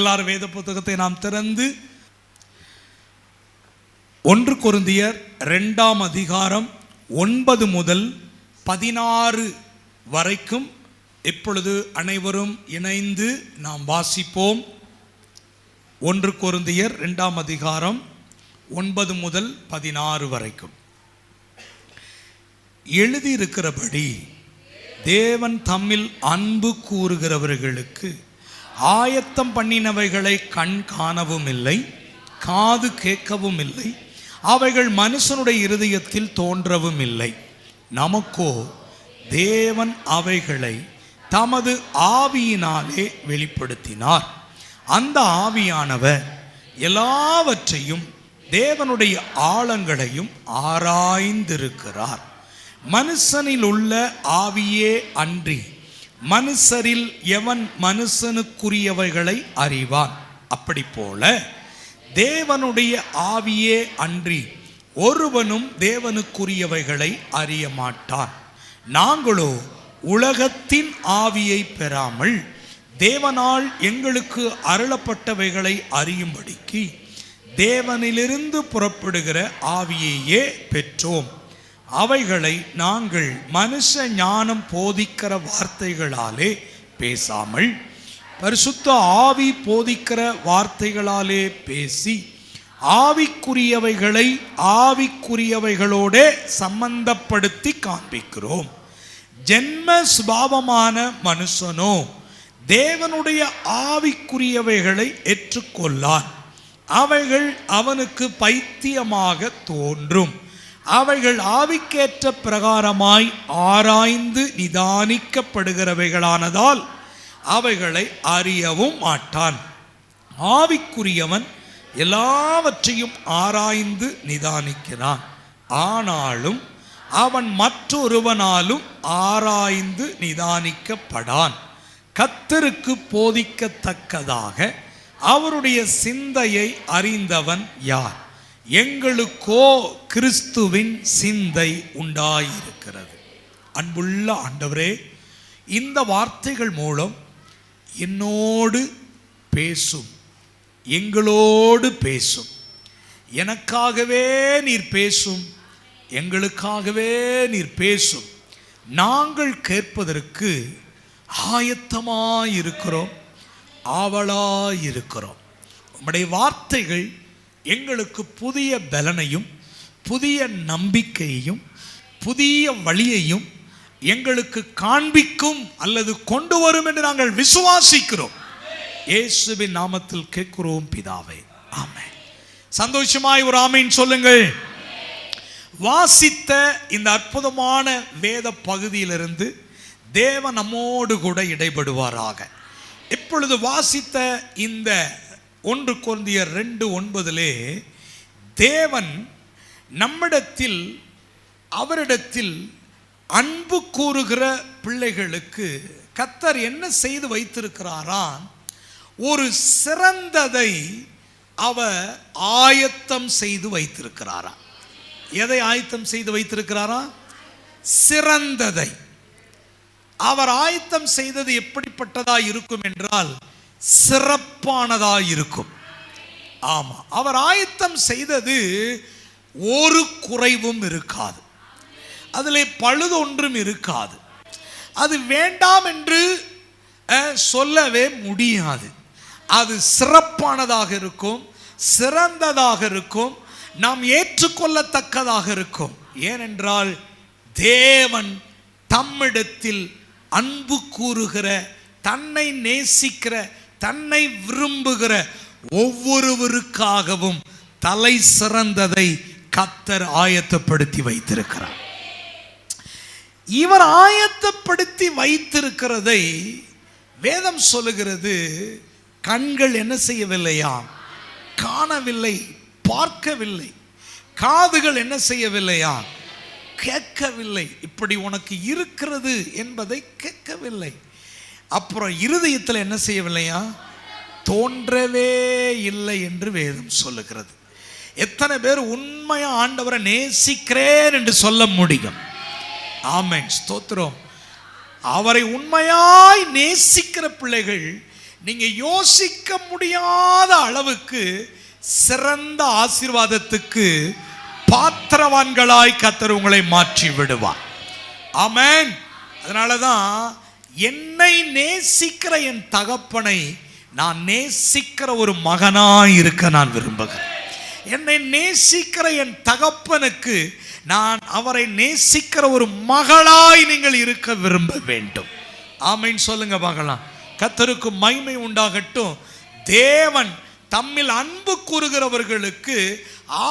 எல்லாரும் வேத புத்தகத்தை நாம் திறந்து 1 கொரிந்தியர் 2ஆம் அதிகாரம் 9 முதல் 16 வரைக்கும் இப்பொழுது அனைவரும் இணைந்து நாம் வாசிப்போம். 1 கொரிந்தியர் 2ஆம் அதிகாரம் 9 முதல் 16 வரைக்கும். எழுதியிருக்கிறபடி தேவன் தம்மில் அன்பு கூறுகிறவர்களுக்கு ஆயத்தம் பண்ணினவைகளை கண் காணவும் இல்லை, காது கேட்கவும் இல்லை, அவைகள் மனுஷனுடைய இருதயத்தில் தோன்றவும் இல்லை. நமக்கோ தேவன் அவைகளை தமது ஆவியினாலே வெளிப்படுத்தினார். அந்த ஆவியானவர் எல்லாவற்றையும் தேவனுடைய ஆழங்களையும் ஆராய்ந்திருக்கிறார். மனுஷனில் உள்ள ஆவியே அன்றி மனுஷரில் எவன் மனுஷனுக்குரியவைகளை அறிவான்? அப்படி போல தேவனுடைய ஆவியே அன்றி ஒருவனும் தேவனுக்குரியவைகளை அறிய மாட்டான். நாங்களோ உலகத்தின் ஆவியை பெறாமல் தேவனால் எங்களுக்கு அருளப்பட்டவைகளை அறியும்படிக்கு தேவனிலிருந்து புறப்படுகிற ஆவியையே பெற்றோம். அவைகளை நாங்கள் மனுஷ ஞானம் போதிக்கிற வார்த்தைகளாலே பேசாமல் பரிசுத்த ஆவி போதிக்கிற வார்த்தைகளாலே பேசி ஆவிக்குரியவைகளை ஆவிக்குரியவைகளோட சம்பந்தப்படுத்தி காண்பிக்கிறோம். ஜென்ம சுபாவமான மனுஷனோ தேவனுடைய ஆவிக்குரியவைகளை ஏற்றுக்கொள்ளான். அவைகள் அவனுக்கு பைத்தியமாக தோன்றும். அவைகள் ஆவிக்கேற்ற பிரகாரமாய் ஆராய்ந்து நிதானிக்கப்படுகிறவைகளானதால் அவைகளை அறியவும் மாட்டான். ஆவிக்குரியவன் எல்லாவற்றையும் ஆராய்ந்து நிதானிக்கிறான். ஆனாலும் அவன் மற்றொருவனாலும் ஆராய்ந்து நிதானிக்கப்படான். கர்த்தருக்கு போதிக்கத்தக்கதாக அவருடைய சிந்தையை அறிந்தவன் யார்? எங்களுக்கோ கிறிஸ்துவின் சிந்தை உண்டாயிருக்கிறது. அன்புள்ள ஆண்டவரே, இந்த வார்த்தைகள் மூலம் என்னோடு பேசும், எங்களோடு பேசும். எனக்காகவே நீர் பேசும், எங்களுக்காகவே நீர் பேசும். நாங்கள் கேட்பதற்கு ஆயத்தமாயிருக்கிறோம், ஆவலாயிருக்கிறோம். உம்முடைய வார்த்தைகள் எங்களுக்கு புதிய பலனையும் புதிய நம்பிக்கையையும் புதிய வழியையும் எங்களுக்கு காண்பிக்கும் அல்லது கொண்டு வரும் என்று நாங்கள் விசுவாசிக்கிறோம். இயேசுவின் நாமத்தில் கேட்கிறோம் பிதாவே, ஆமென். சந்தோஷமாய் ஒரு ஆமென் சொல்லுங்கள். வாசித்த இந்த அற்புதமான வேத பகுதியிலிருந்து தேவன் நம்மோடு கூட இடைபடுவாராக. இப்பொழுது வாசித்த இந்த 1 கொரிந்தியர் 2:9 தேவன் நம்மிடத்தில் அவரிடத்தில் அன்பு கூறுகிற பிள்ளைகளுக்கு கர்த்தர் என்ன செய்து வைத்திருக்கிறாராம்? ஒரு சிறந்ததை அவர் ஆயத்தம் செய்து வைத்திருக்கிறாரா. எதை ஆயத்தம் செய்து வைத்திருக்கிறாரா? சிறந்ததை. அவர் ஆயத்தம் செய்தது எப்படிப்பட்டதா இருக்கும் என்றால் சிறப்பானதா இருக்கும். ஆமா, அவர் ஆயத்தம் செய்தது ஒரு குறைவும் இருக்காது, அதிலே பழுது ஒன்றும் இருக்காது. அது வேண்டாம் என்று சொல்லவே முடியாது. அது சிறப்பானதாக இருக்கும், சிறந்ததாக இருக்கும், நாம் ஏற்றுக்கொள்ளத்தக்கதாக இருக்கும். ஏனென்றால் தேவன் தம்மிடத்தில் அன்பு கூறுகிற, தன்னை நேசிக்கிற, தன்னை விரும்புகிற ஒவ்வொருவருக்காகவும் தலை சிறந்ததை கர்த்தர் ஆயத்தப்படுத்தி வைத்திருக்கிறார். இவர் ஆயத்தப்படுத்தி வைத்திருக்கிறதை வேதம் சொல்லுகிறது, கண்கள் என்ன செய்யவில்லையா? காணவில்லை, பார்க்கவில்லை. காதுகள் என்ன செய்யவில்லையா? கேட்கவில்லை. இப்படி உனக்கு இருக்கிறது என்பதை கேட்கவில்லை. அப்புறம் இருதயத்தில் என்ன செய்யவில்லையா? தோன்றவே இல்லை என்று வேதம் சொல்லுகிறது. எத்தனை பேர் உண்மையா ஆண்டவரை நேசிக்கிறேன் என்று சொல்ல முடியும்? ஆமென், ஸ்தோத்திரம். அவரை உண்மையாய் நேசிக்கிற பிள்ளைகள் நீங்க யோசிக்க முடியாத அளவுக்கு சிறந்த ஆசீர்வாதத்துக்கு பாத்திரவான்களாய் கர்த்தர் உங்களை மாற்றி விடுவார். ஆமென். அதனாலதான் என்னை நேசிக்கிற என் தகப்பனை நான் நேசிக்கிற ஒரு மகனாய் இருக்க நான் விரும்புகிறேன். என்னை நேசிக்கிற என் தகப்பனுக்கு நான் அவரை நேசிக்கிற ஒரு மகளாய் நீங்கள் இருக்க விரும்ப வேண்டும். ஆமென் சொல்லுங்க பார்க்கலாம். கர்த்தருக்கு மகிமை உண்டாகட்டும். தேவன் தம்மில் அன்பு கூறுகிறவர்களுக்கு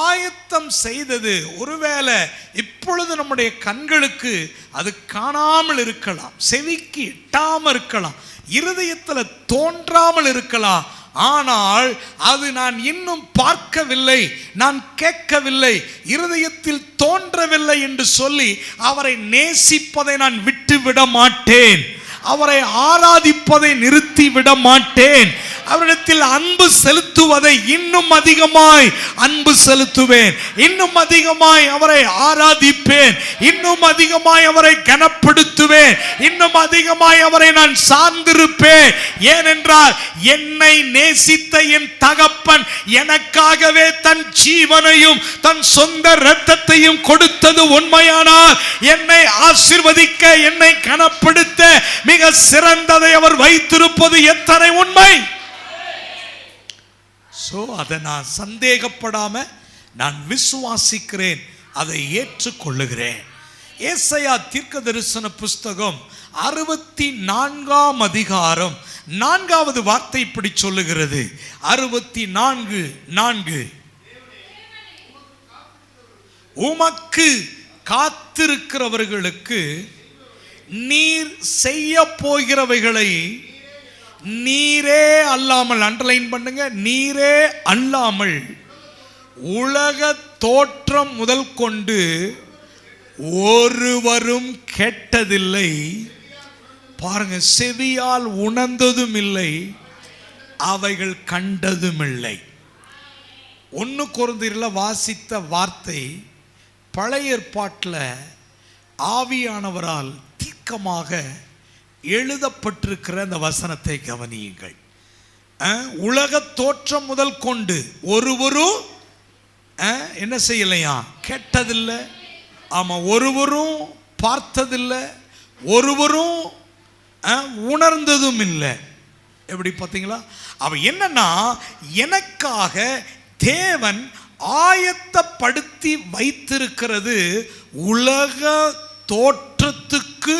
ஆயத்தம் செய்தது ஒருவேளை இப்பொழுது நம்முடைய கண்களுக்கு அது காணாமல் இருக்கலாம், செவிக்கு எட்டாமல் இருக்கலாம், இருதயத்தில் தோன்றாமல் இருக்கலாம். ஆனால் அது நான் இன்னும் பார்க்கவில்லை, நான் கேட்கவில்லை, இருதயத்தில் தோன்றவில்லை என்று சொல்லி அவரை நேசிப்பதை நான் விட்டுவிட மாட்டேன். அவரை ஆராதிப்பதை நிறுத்தி விட மாட்டேன். அவரிடத்தில் அன்பு செலுத்துவதை இன்னும் அதிகமாய் அன்பு செலுத்துவேன். இன்னும் அதிகமாய் அவரை ஆராதிப்பேன். இன்னும் அதிகமாய் அவரை கனப்படுத்துவேன். இன்னும் அதிகமாய் அவரை நான் சார்ந்திருப்பேன். ஏனென்றால் என்னை நேசித்த என் தகப்பன் எனக்காகவே தன் ஜீவனையும் தன் சொந்த இரத்தத்தையும் கொடுத்தது உண்மையானால் என்னை ஆசீர்வதிக்க, என்னை கனப்படுத்த மிக சிறந்ததை அவர் வைத்திருப்பது எத்தனை உண்மை. அதை நான் சந்தேகப்படாம நான் விசுவாசிக்கிறேன், அதை ஏற்றுக்கொள்ளுகிறேன். ஏசாயா தீர்க்கதரிசன புஸ்தகம் 64ஆம் அதிகாரம் 4வது வார்த்தை இப்படி சொல்லுகிறது. 64:4 உமக்கு காத்திருக்கிறவர்களுக்கு நீர் செய்ய போகிறவைகளை நீரே அல்லாமல், அண்டர்லைன் பண்ணுங்க, நீரே அல்லாமல் உலக தோற்றம் முதல் கொண்டு ஒருவரும் கேட்டதில்லை. பாருங்க, செவியால் உணர்ந்ததும் இல்லை, அவைகள் கண்டதும் இல்லை. 1 கொரிந்தியரில் வாசித்த வார்த்தை பழைய ஏற்பாட்டில் ஆவியானவரால் தீர்க்கமாக எழுதப்பட்டிருக்கிற அந்த வசனத்தை கவனியுங்கள். உலக தோற்றம் முதல் கொண்டு ஒருவரும் என்ன செய்யலையா? கேட்டதில்லை. ஆமா, ஒருவரும் பார்த்ததில்லை, ஒருவரும் உணர்ந்ததும் இல்லை. எப்படி பார்த்தீங்களா? அவ என்னன்னா, எனக்காக தேவன் ஆயத்தப்படுத்தி வைத்திருக்கிறது உலக தோற்றத்துக்கு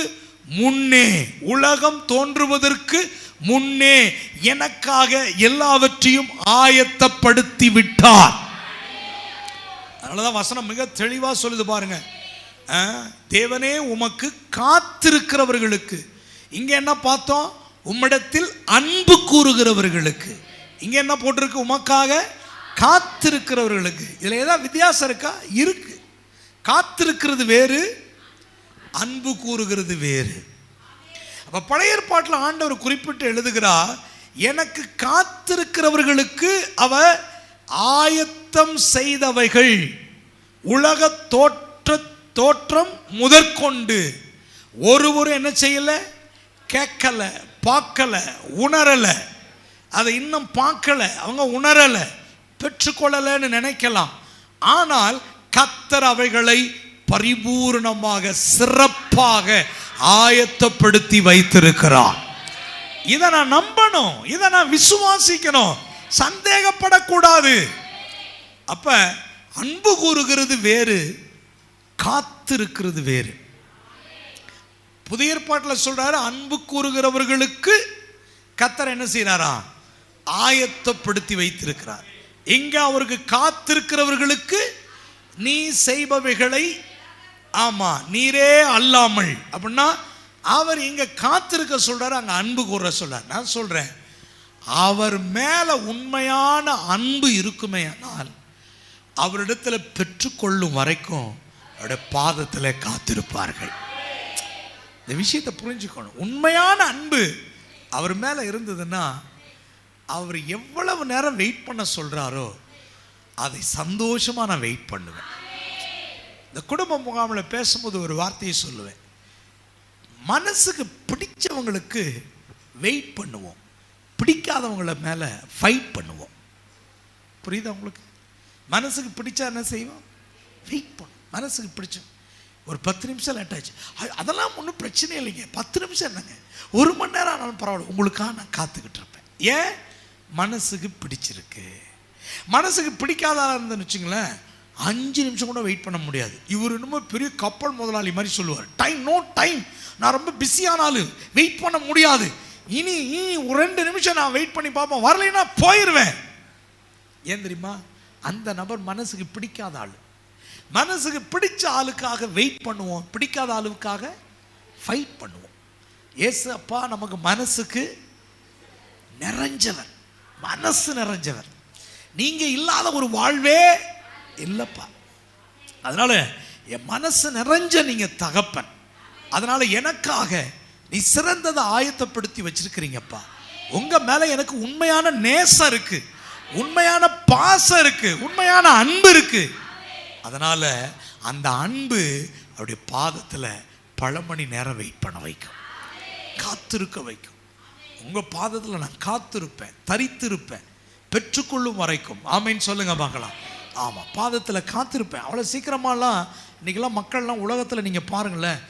முன்னே, உலகம் தோன்றுவதற்கு முன்னே எனக்காக எல்லாவற்றையும் ஆயத்தப்படுத்தி விட்டார். அதனாலதான் வசனம் மிக தெளிவா சொல்லுது பாருங்க. தேவனே உமக்கு காத்திருக்கிறவர்களுக்கு, இங்க என்ன பார்த்தோம்? உம்மிடத்தில் அன்பு கூறுகிறவர்களுக்கு. இங்க என்ன போட்டிருக்கு? உமக்காக காத்திருக்கிறவர்களுக்கு. இதுல ஏதாவது வித்தியாசம் இருக்கா? இருக்கு. காத்திருக்கிறது வேறு, அன்பு கூறுகிறது வேறு. அப்ப பழைய ஏற்பாட்டில் ஆண்டவர் குறிப்பிட்டு எழுதுகிறார், எனக்கு காத்திருக்கிறவர்களுக்கு அவர் ஆயத்தம் செய்தவைகள் உலக தோற்றம் முதற்கொண்டு ஒருவரும் என்ன செய்யல, கேட்கல, பார்க்கல, உணரல. அதை இன்னும் பார்க்கல, அவங்க உணரல, பெற்றுக்கொள்ளலன்னு நினைக்கலாம். ஆனால் கர்த்தர் அவைகளை பரிபூர்ணமாக சிறப்பாக ஆயத்தப்படுத்தி வைத்திருக்கிறார். இதை நான் நம்பணும், இதை நான் விசுவாசிக்கணும், சந்தேகப்படக்கூடாது. அப்ப அன்பு கூறுகிறது வேறு, காத்திருக்கிறது வேறு. புதிய ஏற்பாட்டில் சொல்றாரு, அன்பு கூறுகிறவர்களுக்கு கர்த்தர் என்ன செய்யறாரா? ஆயத்தப்படுத்தி வைத்திருக்கிறார். இங்க அவருக்கு காத்திருக்கிறவர்களுக்கு நீ செய்பவைகளை, ஆமா, நீரே அல்லாமல். அப்படின்னா அவர் இங்க காத்திருக்க சொல்றாரு, அங்க அன்பு கூற சொல்றார். நான் சொல்றேன், அவர் மேல உண்மையான அன்பு இருக்குமே ஆனால் அவரிடத்துல பெற்றுக்கொள்ளும் வரைக்கும் அவருடைய பாதத்தில் காத்திருப்பார்கள். இந்த விஷயத்தை புரிஞ்சுக்கணும். உண்மையான அன்பு அவர் மேல இருந்ததுன்னா அவர் எவ்வளவு நேரம் வெயிட் பண்ண சொல்றாரோ அதை சந்தோஷமா நான் வெயிட் பண்ணுவேன். இந்த குடும்ப முகாமில் பேசும்போது ஒரு வார்த்தையை சொல்லுவேன், மனசுக்கு பிடிச்சவங்களுக்கு வெயிட் பண்ணுவோம், பிடிக்காதவங்கள மேலே ஃபைட் பண்ணுவோம். புரியுதா உங்களுக்கு? மனசுக்கு பிடிச்சா என்ன செய்வோம்? வெயிட் பண்ணும். மனசுக்கு பிடிச்சோம் ஒரு 10 நிமிஷம் லேட் ஆச்சு, அதெல்லாம் ஒன்றும் பிரச்சனை இல்லைங்க. 10 நிமிஷம் என்னங்க, 1 மணி நேரம் ஆனாலும் பரவாயில்ல, உங்களுக்காக நான் காத்துக்கிட்டு இருப்பேன். ஏன்? மனசுக்கு பிடிச்சிருக்கு. மனசுக்கு பிடிக்காதா இருந்ததுன்னு வச்சுங்களேன், 5 நிமிஷம் கூட வெயிட் பண்ண முடியாது. இவர் இன்னும் பெரிய கப்பல் முதலாளி மாதிரி சொல்லுவார், டைம் நோ டைம், நான் ரொம்ப பிஸியானாலும் வெயிட் பண்ண முடியாது, இனி 2 நிமிஷம் நான் வெயிட் பண்ணி பார்ப்பேன், வரலைன்னா போயிடுவேன். ஏன் தெரியுமா? அந்த நபர் மனசுக்கு பிடிக்காத ஆள். மனசுக்கு பிடிச்ச ஆளுக்காக வெயிட் பண்ணுவோம், பிடிக்காத ஆளுக்காக ஃபைட் பண்ணுவோம். ஏசு அப்பா நமக்கு மனசுக்கு நிறைஞ்சவர், மனசு நிறைஞ்சவர். நீங்க இல்லாத ஒரு வாழ்வே இல்லப்பா. அதனால என் மனசு நிறைஞ்ச நீங்க தகப்பன். அதனால எனக்காக நீ சிறந்ததை ஆயத்தப்படுத்தி வச்சிருக்கிறீங்கப்பா. உங்க மேல எனக்கு உண்மையான நேசம் இருக்கு, உண்மையான பாசம் இருக்கு, உண்மையான அன்பு இருக்கு. அதனால அந்த அன்பு அவருடைய பாதத்தில் பல மணி நேரம் வெயிட் பண்ண வைக்கும், காத்திருக்க வைக்கும். உங்க பாதத்தில் நான் காத்திருப்பேன், தரித்திருப்பேன், பெற்றுக்கொள்ளும் வரைக்கும். ஆமைன்னு சொல்லுங்க பார்க்கலாம். ஆமாம், பாதத்தில் காத்திருப்பேன். அவ்வளோ சீக்கிரமாலாம் இன்றைக்கெல்லாம் மக்கள்லாம் உலகத்தில் நீங்கள் பாருங்களேன்,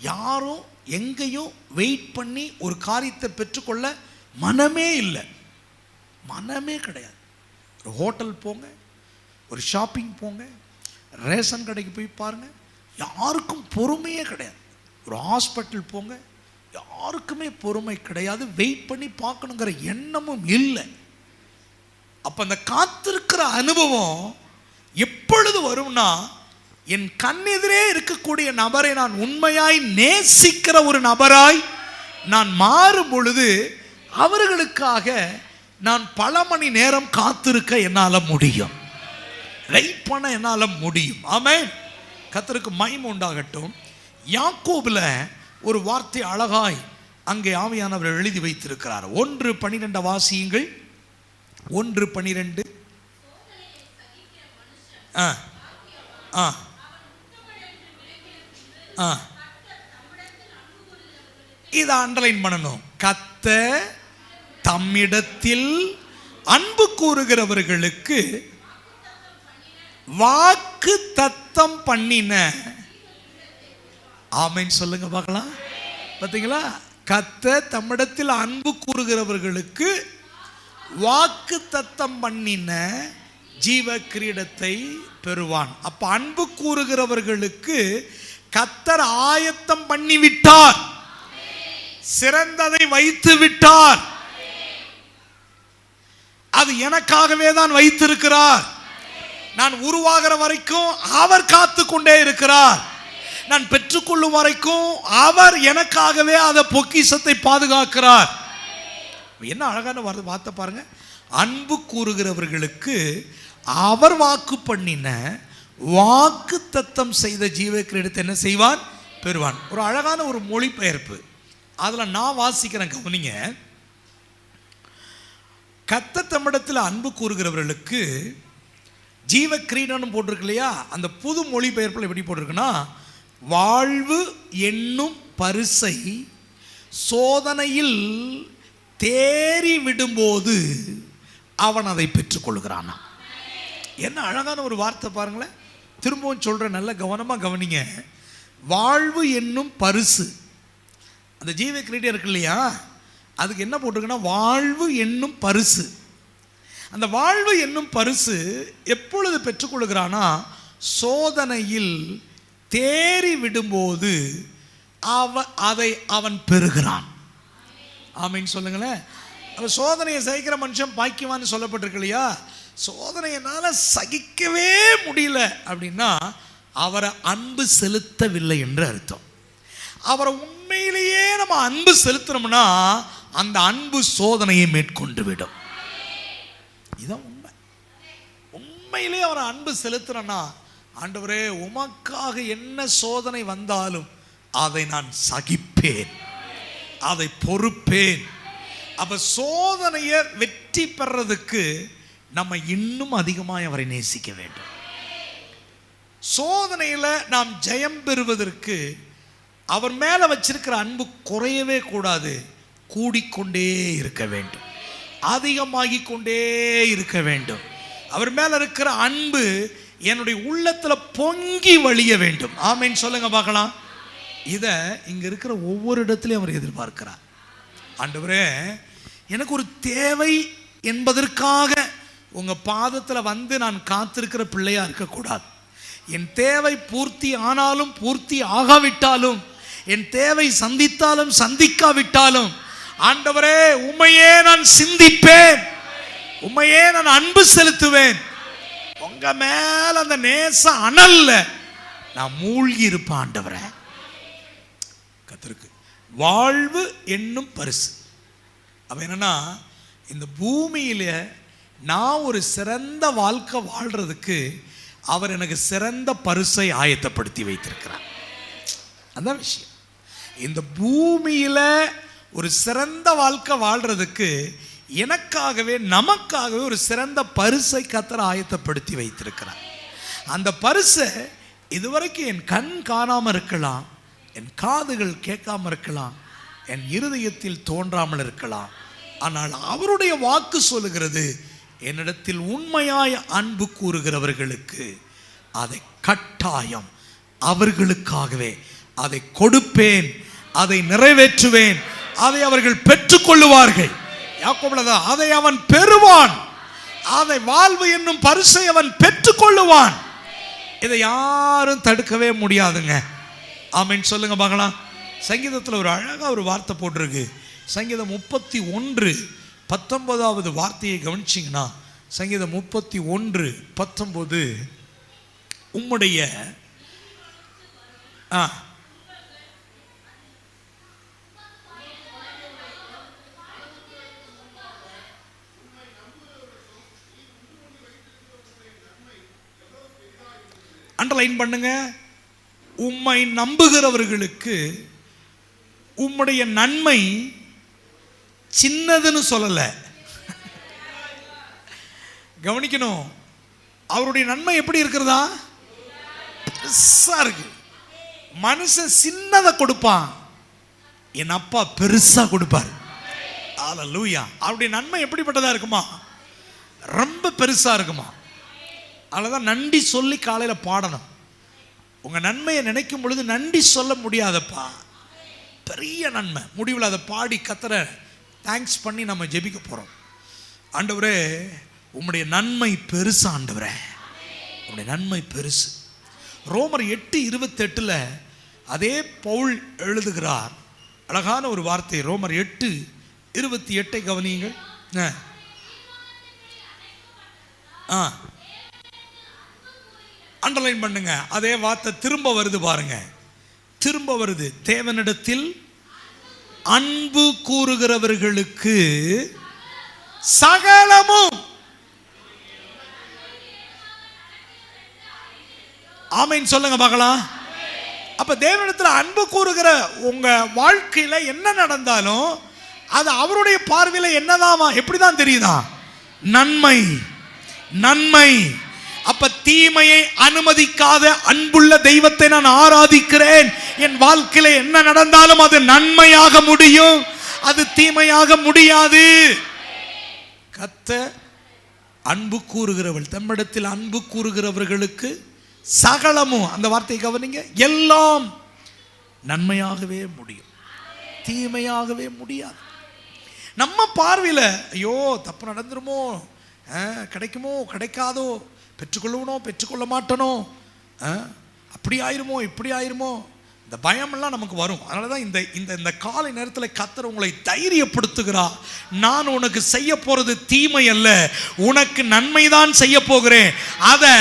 யாரும் எங்கேயும் வெயிட் பண்ணி ஒரு காரியத்தை பெற்றுக்கொள்ள மனமே இல்லை, மனமே கிடையாது. ஒரு ஹோட்டல் போங்க, ஒரு ஷாப்பிங் போங்க, ரேஷன் கடைக்கு போய் பாருங்கள், யாருக்கும் பொறுமையே கிடையாது. ஒரு ஹாஸ்பிட்டல் போங்க, யாருக்குமே பொறுமை கிடையாது, வெயிட் பண்ணி பார்க்கணுங்கிற எண்ணமும் இல்லை. அப்போ அந்த காத்திருக்கிற அனுபவம் எப்பொழுது வரும்னா, என் கண்ணெதிரே இருக்கக்கூடிய நபரை நான் உண்மையாய் நேசிக்கிற ஒரு நபராய் நான் மாறும் பொழுது அவர்களுக்காக நான் பல மணி நேரம் காத்திருக்க என்னால் முடியும், வெயிட் பண்ண என்னால் முடியும். ஆமென். கர்த்தருக்கு மகிமை உண்டாகட்டும். யாக்கோபுல ஒரு வார்த்தை அழகாய் அங்கே ஆவியானவர் எழுதி வைத்திருக்கிறார். 1:12 வாசியுங்கள். 1:12. இதை அண்டர்லைன் பண்ணணும். கர்த்தர் தம்மிடத்தில் அன்பு கூறுகிறவர்களுக்கு வாக்கு தத்தம் பண்ணின. ஆமென் சொல்லுங்க பார்க்கலாம். பார்த்தீங்களா? கர்த்தர் தம்மிடத்தில் அன்பு கூறுகிறவர்களுக்கு வாக்கு தத்தம் பண்ணின ஜீவ கிரீடத்தை பெறுவான். அப்ப அன்பு கூறுகிறவர்களுக்கு கர்த்தர் ஆயத்தம் பண்ணி விட்டார், சிறந்ததை வைத்து விட்டார். அது எனக்காகவே தான் வைத்திருக்கிறார். நான் உருவாகிற வரைக்கும் அவர் காத்து கொண்டே இருக்கிறார். நான் பெற்றுக்கொள்ளும் வரைக்கும் அவர் எனக்காகவே அந்த பொக்கிஷத்தை பாதுகாக்கிறார். என்ன அழகான வார்த்தை பாருங்க. அன்பு கூறுகிறவர்களுக்கு அவர் வாக்கு பண்ணின வாக்கு தத்தம் செய்த ஜீவ கிரீடத்தை என்ன செய்வான்? பெறுவான். ஒரு அழகான ஒரு மொழிபெயர்ப்பு அதில் நான் வாசிக்கிறேன், கவனிங்க. கர்த்தர் தம்மிடத்தில் அன்பு கூறுகிறவர்களுக்கு ஜீவ கிரீடம் போட்டிருக்கு இல்லையா? அந்த புது மொழிபெயர்ப்பில் எப்படி போட்டிருக்குன்னா, வாழ்வு என்னும் பரிசை சோதனையில் தேறி விடும்போது அவன் அதை பெற்றுக்கொள்கிறானா. என்ன அழகான ஒரு வார்த்தை பாருங்களேன். திரும்பவும் சொல்கிறேன், நல்ல கவனமாக கவனிங்க. வாழ்வு என்னும் பரிசு, அந்த ஜீவ கிரீடம் இருக்கு இல்லையா, அதுக்கு என்ன போட்டிருக்குன்னா வாழ்வு என்னும் பரிசு. அந்த வாழ்வு என்னும் பரிசு எப்பொழுது பெற்றுக்கொள்கிறானா, சோதனையில் தேறி விடும்போது அதை அவன் பெறுகிறான். ஆமீன் சொல்லுங்களேன். அவன் சோதனையை சகிக்கிற மனுஷன் பாக்கியவான்னு சொல்லப்பட்டிருக்கு இல்லையா? சோதனையினால சகிக்கவே முடியல அப்படின்னா அவரை அன்பு செலுத்தவில்லை என்று அர்த்தம். அவரை உண்மையிலேயே நம்ம அன்பு செலுத்தினோம்னா அந்த அன்பு சோதனையை மேற்கொண்டு விடும். இதுதான் உண்மை. உண்மையிலே அவரை அன்பு செலுத்துறேன்னா, ஆண்டவரே உமக்காக என்ன சோதனை வந்தாலும் அதை நான் சகிப்பேன், அதை பொறுப்பேன். அப்ப சோதனையை வெற்றி பெறதுக்கு நம்ம இன்னும் அதிகமாக அவரை நேசிக்க வேண்டும். சோதனையில நாம் ஜெயம் பெறுவதற்கு அவர் மேல வச்சிருக்கிற அன்பு குறையவே கூடாது, கூடிக்கொண்டே இருக்க வேண்டும். அதிகமாகிக் கொண்டே இருக்க வேண்டும். அவர் மேல இருக்கிற அன்பு என்னுடைய உள்ளத்துல பொங்கி வழிய வேண்டும். ஆமென் சொல்லுங்க பார்க்கலாம். இத இங்க இருக்கிற ஒவ்வொரு இடத்துலயும் அவர் எதிர்பார்க்கிறார். ஆண்டவரே, எனக்கு ஒரு தேவை என்பதற்காக உங்க பாதத்துல வந்து நான் காத்திருக்கிற பிள்ளையா இருக்கக்கூடாது. என் தேவை பூர்த்தி ஆனாலும் பூர்த்தி ஆகாவிட்டாலும், என் தேவை சந்தித்தாலும் சந்திக்காவிட்டாலும், ஆண்டவரே உம்மையே நான் சிந்திப்பேன், உம்மையே நான் அன்பு செலுத்துவேன். உங்க மேல அந்த நேச அனல்ல நான் மூழ்கி இருப்பேன். ஆண்டவரே, கர்த்தருக்கு வாழ்வு என்னும் பரிசு. அப்ப என்னன்னா, இந்த பூமியில நான் ஒரு சிறந்த வாழ்க்கை வாழ்றதுக்கு அவர் எனக்கு சிறந்த பரிசை ஆயத்தப்படுத்தி வைத்திருக்கிறார். அதான் விஷயம். இந்த பூமியில ஒரு சிறந்த வாழ்க்கை வாழ்றதுக்கு எனக்காகவே நமக்காகவே ஒரு சிறந்த பரிசை கர்த்தர் ஆயத்தப்படுத்தி வைத்திருக்கிறார். அந்த பரிசை இதுவரைக்கும் என் கண் காணாம இருக்கலாம், என் காதுகள் கேட்காம இருக்கலாம், என் இருதயத்தில் தோன்றாமல் இருக்கலாம். ஆனால் அவருடைய வாக்கு சொல்லுகிறது, என்னிடத்தில் உண்மையாய் அன்பு கூறுகிறவர்களுக்கு அதை கட்டாயம் அவர்களுக்காகவே அதை கொடுப்பேன், அதை நிறைவேற்றுவேன், அதை அவர்கள் பெற்றுக்கொள்ளுவார்கள். யாக்கோபுல அதை அவன் பெறுவான், அதை வாழ்வு என்னும் பரிசை அவன் பெற்றுக்கொள்ளுவான். இதை யாரும் தடுக்கவே முடியாதுங்க. ஆமென் சொல்லுங்க பார்க்கலாம். சங்கீதத்தில் ஒரு அழகா ஒரு வார்த்தை போட்டிருக்கு. சங்கீதம் 31:19 வார்த்தையை கவனிச்சிங்கன்னா, சங்கீதம் 31:19 உம்முடைய அண்டர்லைன் பண்ணுங்க. உம்மை நம்புகிறவர்களுக்கு உம்முடைய நன்மை சின்னதுன்னு சொல்லல. கவனிக்கணும். அவருடைய நன்மை எப்படி இருக்கிறதா? பெருசா இருக்கு. மனுஷன் சின்னதை கொடுப்பான், என் அப்பா பெருசா கொடுப்பார். அல்லேலூயா. அவருடைய நன்மை எப்படிப்பட்டதா இருக்குமா? ரொம்ப பெருசா இருக்குமா. அதனாலதான் நன்றி சொல்லி காலையில பாடணும். உங்க நன்மையை நினைக்கும் பொழுது நன்றி சொல்ல முடியாதப்பா, பெரிய நன்மை. முடிவில் அதை பாடி கர்த்தரை தேங்க்ஸ் பண்ணி நம்ம ஜெபிக்க போறோம். ஆண்டவரே, உம்முடைய நன்மை பெருசு. ஆண்டவரே, உம்முடைய நன்மை பெருசு. ரோமர் 8:28 அதே பவுல் எழுதுகிறார் அழகான ஒரு வார்த்தை. ரோமர் 8:28 கவனியுங்கள். அண்டர்லைன் பண்ணுங்க. அதே வார்த்தை திரும்ப வருது பாருங்க. திரும்ப வருது. தேவனிடத்தில் அன்பு கூறுகிறவர்களுக்கு சகலமும். ஆமென் சொல்லுங்க பார்க்கலாம். அப்ப தேவனிடத்தில் அன்பு கூறுகிற உங்க வாழ்க்கையில என்ன நடந்தாலும் அது அவருடைய பார்வையில என்னதாமா, எப்படிதான் தெரியுதா? நன்மை. நன்மை. அப்ப தீமையை அனுமதிக்காத அன்புள்ள தெய்வத்தை நான் ஆராதிக்கிறேன். என் வாழ்க்கையில என்ன நடந்தாலும் அது நன்மையாக முடியும், அது தீமையாக முடியாது. கர்த்தர் அன்பு கூறுகிறவள், தம்மிடத்தில் அன்பு கூறுகிறவர்களுக்கு சகலமும், அந்த வார்த்தையை கவனிங்க, எல்லாம் நன்மையாகவே முடியும், தீமையாகவே முடியாது. நம்ம பார்வையில் ஐயோ தப்பு நடந்துருமோ, கிடைக்குமோ கிடைக்காதோ, பெற்றுக்கொள்ளவனோ பெற்றுக்கொள்ள மாட்டனோ, அப்படி ஆயிருமோ இப்படி ஆயிருமோ, இந்த பயமெல்லாம் நமக்கு வரும். அதனால தான் இந்த இந்த இந்த காலை நேரத்தில் கர்த்தர் உங்களை தைரியப்படுத்துகிறார். நான் உனக்கு செய்ய போறது தீமை அல்ல, உனக்கு நன்மைதான் செய்ய போகிறேன். அதை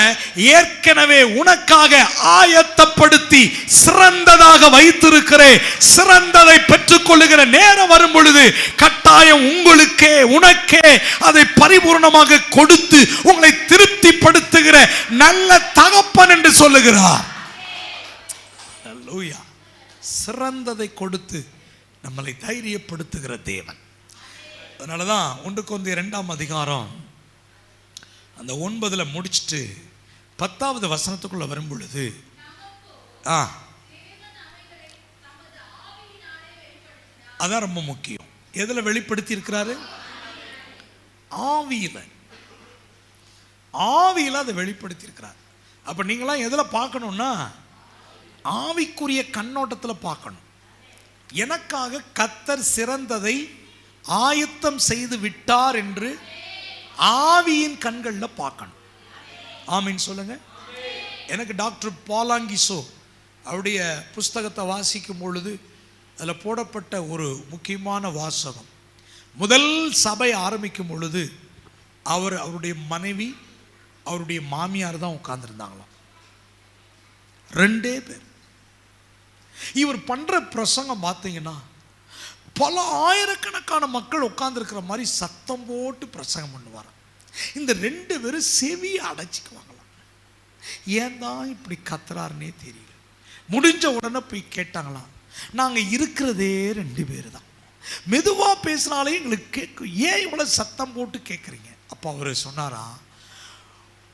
ஏற்கனவே உனக்காக ஆயத்தப்படுத்தி சிறந்ததாக வைத்திருக்கிறேன். சிறந்ததை பெற்றுக்கொள்ளுகிற நேரம் வரும் பொழுது கட்டாயம் உங்களுக்கே உனக்கே அதை பரிபூர்ணமாக கொடுத்து உங்களை திருப்திப்படுத்துகிற நல்ல தகப்பன் என்று சொல்லுகிறார். சிறந்ததை கொடுத்து நம்மளை தைரியப்படுத்துகிற தேவன். அதனாலதான் 1 கொரிந்தியர் 2 அந்த 9 முடிச்சுட்டு 10வது வசனத்துக்குள்ள வரும் பொழுது அதான் ரொம்ப முக்கியம். எதுல வெளிப்படுத்தி இருக்கிறாரு? ஆவியில ஆவியில அதை வெளிப்படுத்தி இருக்கிறார். அப்ப நீங்களாம் எதுல பார்க்கணும்னா ஆவிக்குரிய கண்ணோட்டத்தில் பார்க்கணும். எனக்காக கர்த்தர் சிறந்ததை ஆயத்தம் செய்து விட்டார் என்று ஆவியின் கண்களில் பார்க்கணும். ஆமீன் சொல்லுங்க. எனக்கு டாக்டர் பாலாங்கிசோ அவருடைய புஸ்தகத்தை வாசிக்கும் பொழுது அதில் போடப்பட்ட ஒரு முக்கியமான வாசகம், முதல் சபை ஆரம்பிக்கும் பொழுது அவருடைய மனைவி அவருடைய மாமியார் தான் உட்கார்ந்துருந்தாங்களாம், 2 பேர். இவர் பண்ற பிரசங்கம் பார்த்தீங்கன்னா பல ஆயிரக்கணக்கான மக்கள் உட்கார்ந்துருக்கிற மாதிரி சத்தம் போட்டு பிரசங்கம் பண்ணுவார். இந்த 2 பேரும் செவியை அடைச்சிக்குவாங்களாம். ஏன் தான் இப்படி கத்துறாருன்னே தெரியல. முடிஞ்ச உடனே போய் கேட்டாங்களாம், நாங்கள் இருக்கிறதே 2 பேர் தான், மெதுவாக பேசினாலே எங்களுக்கு கேட்கும், ஏன் இவ்வளோ சத்தம் போட்டு கேட்குறீங்க? அப்போ அவர் சொன்னாரா,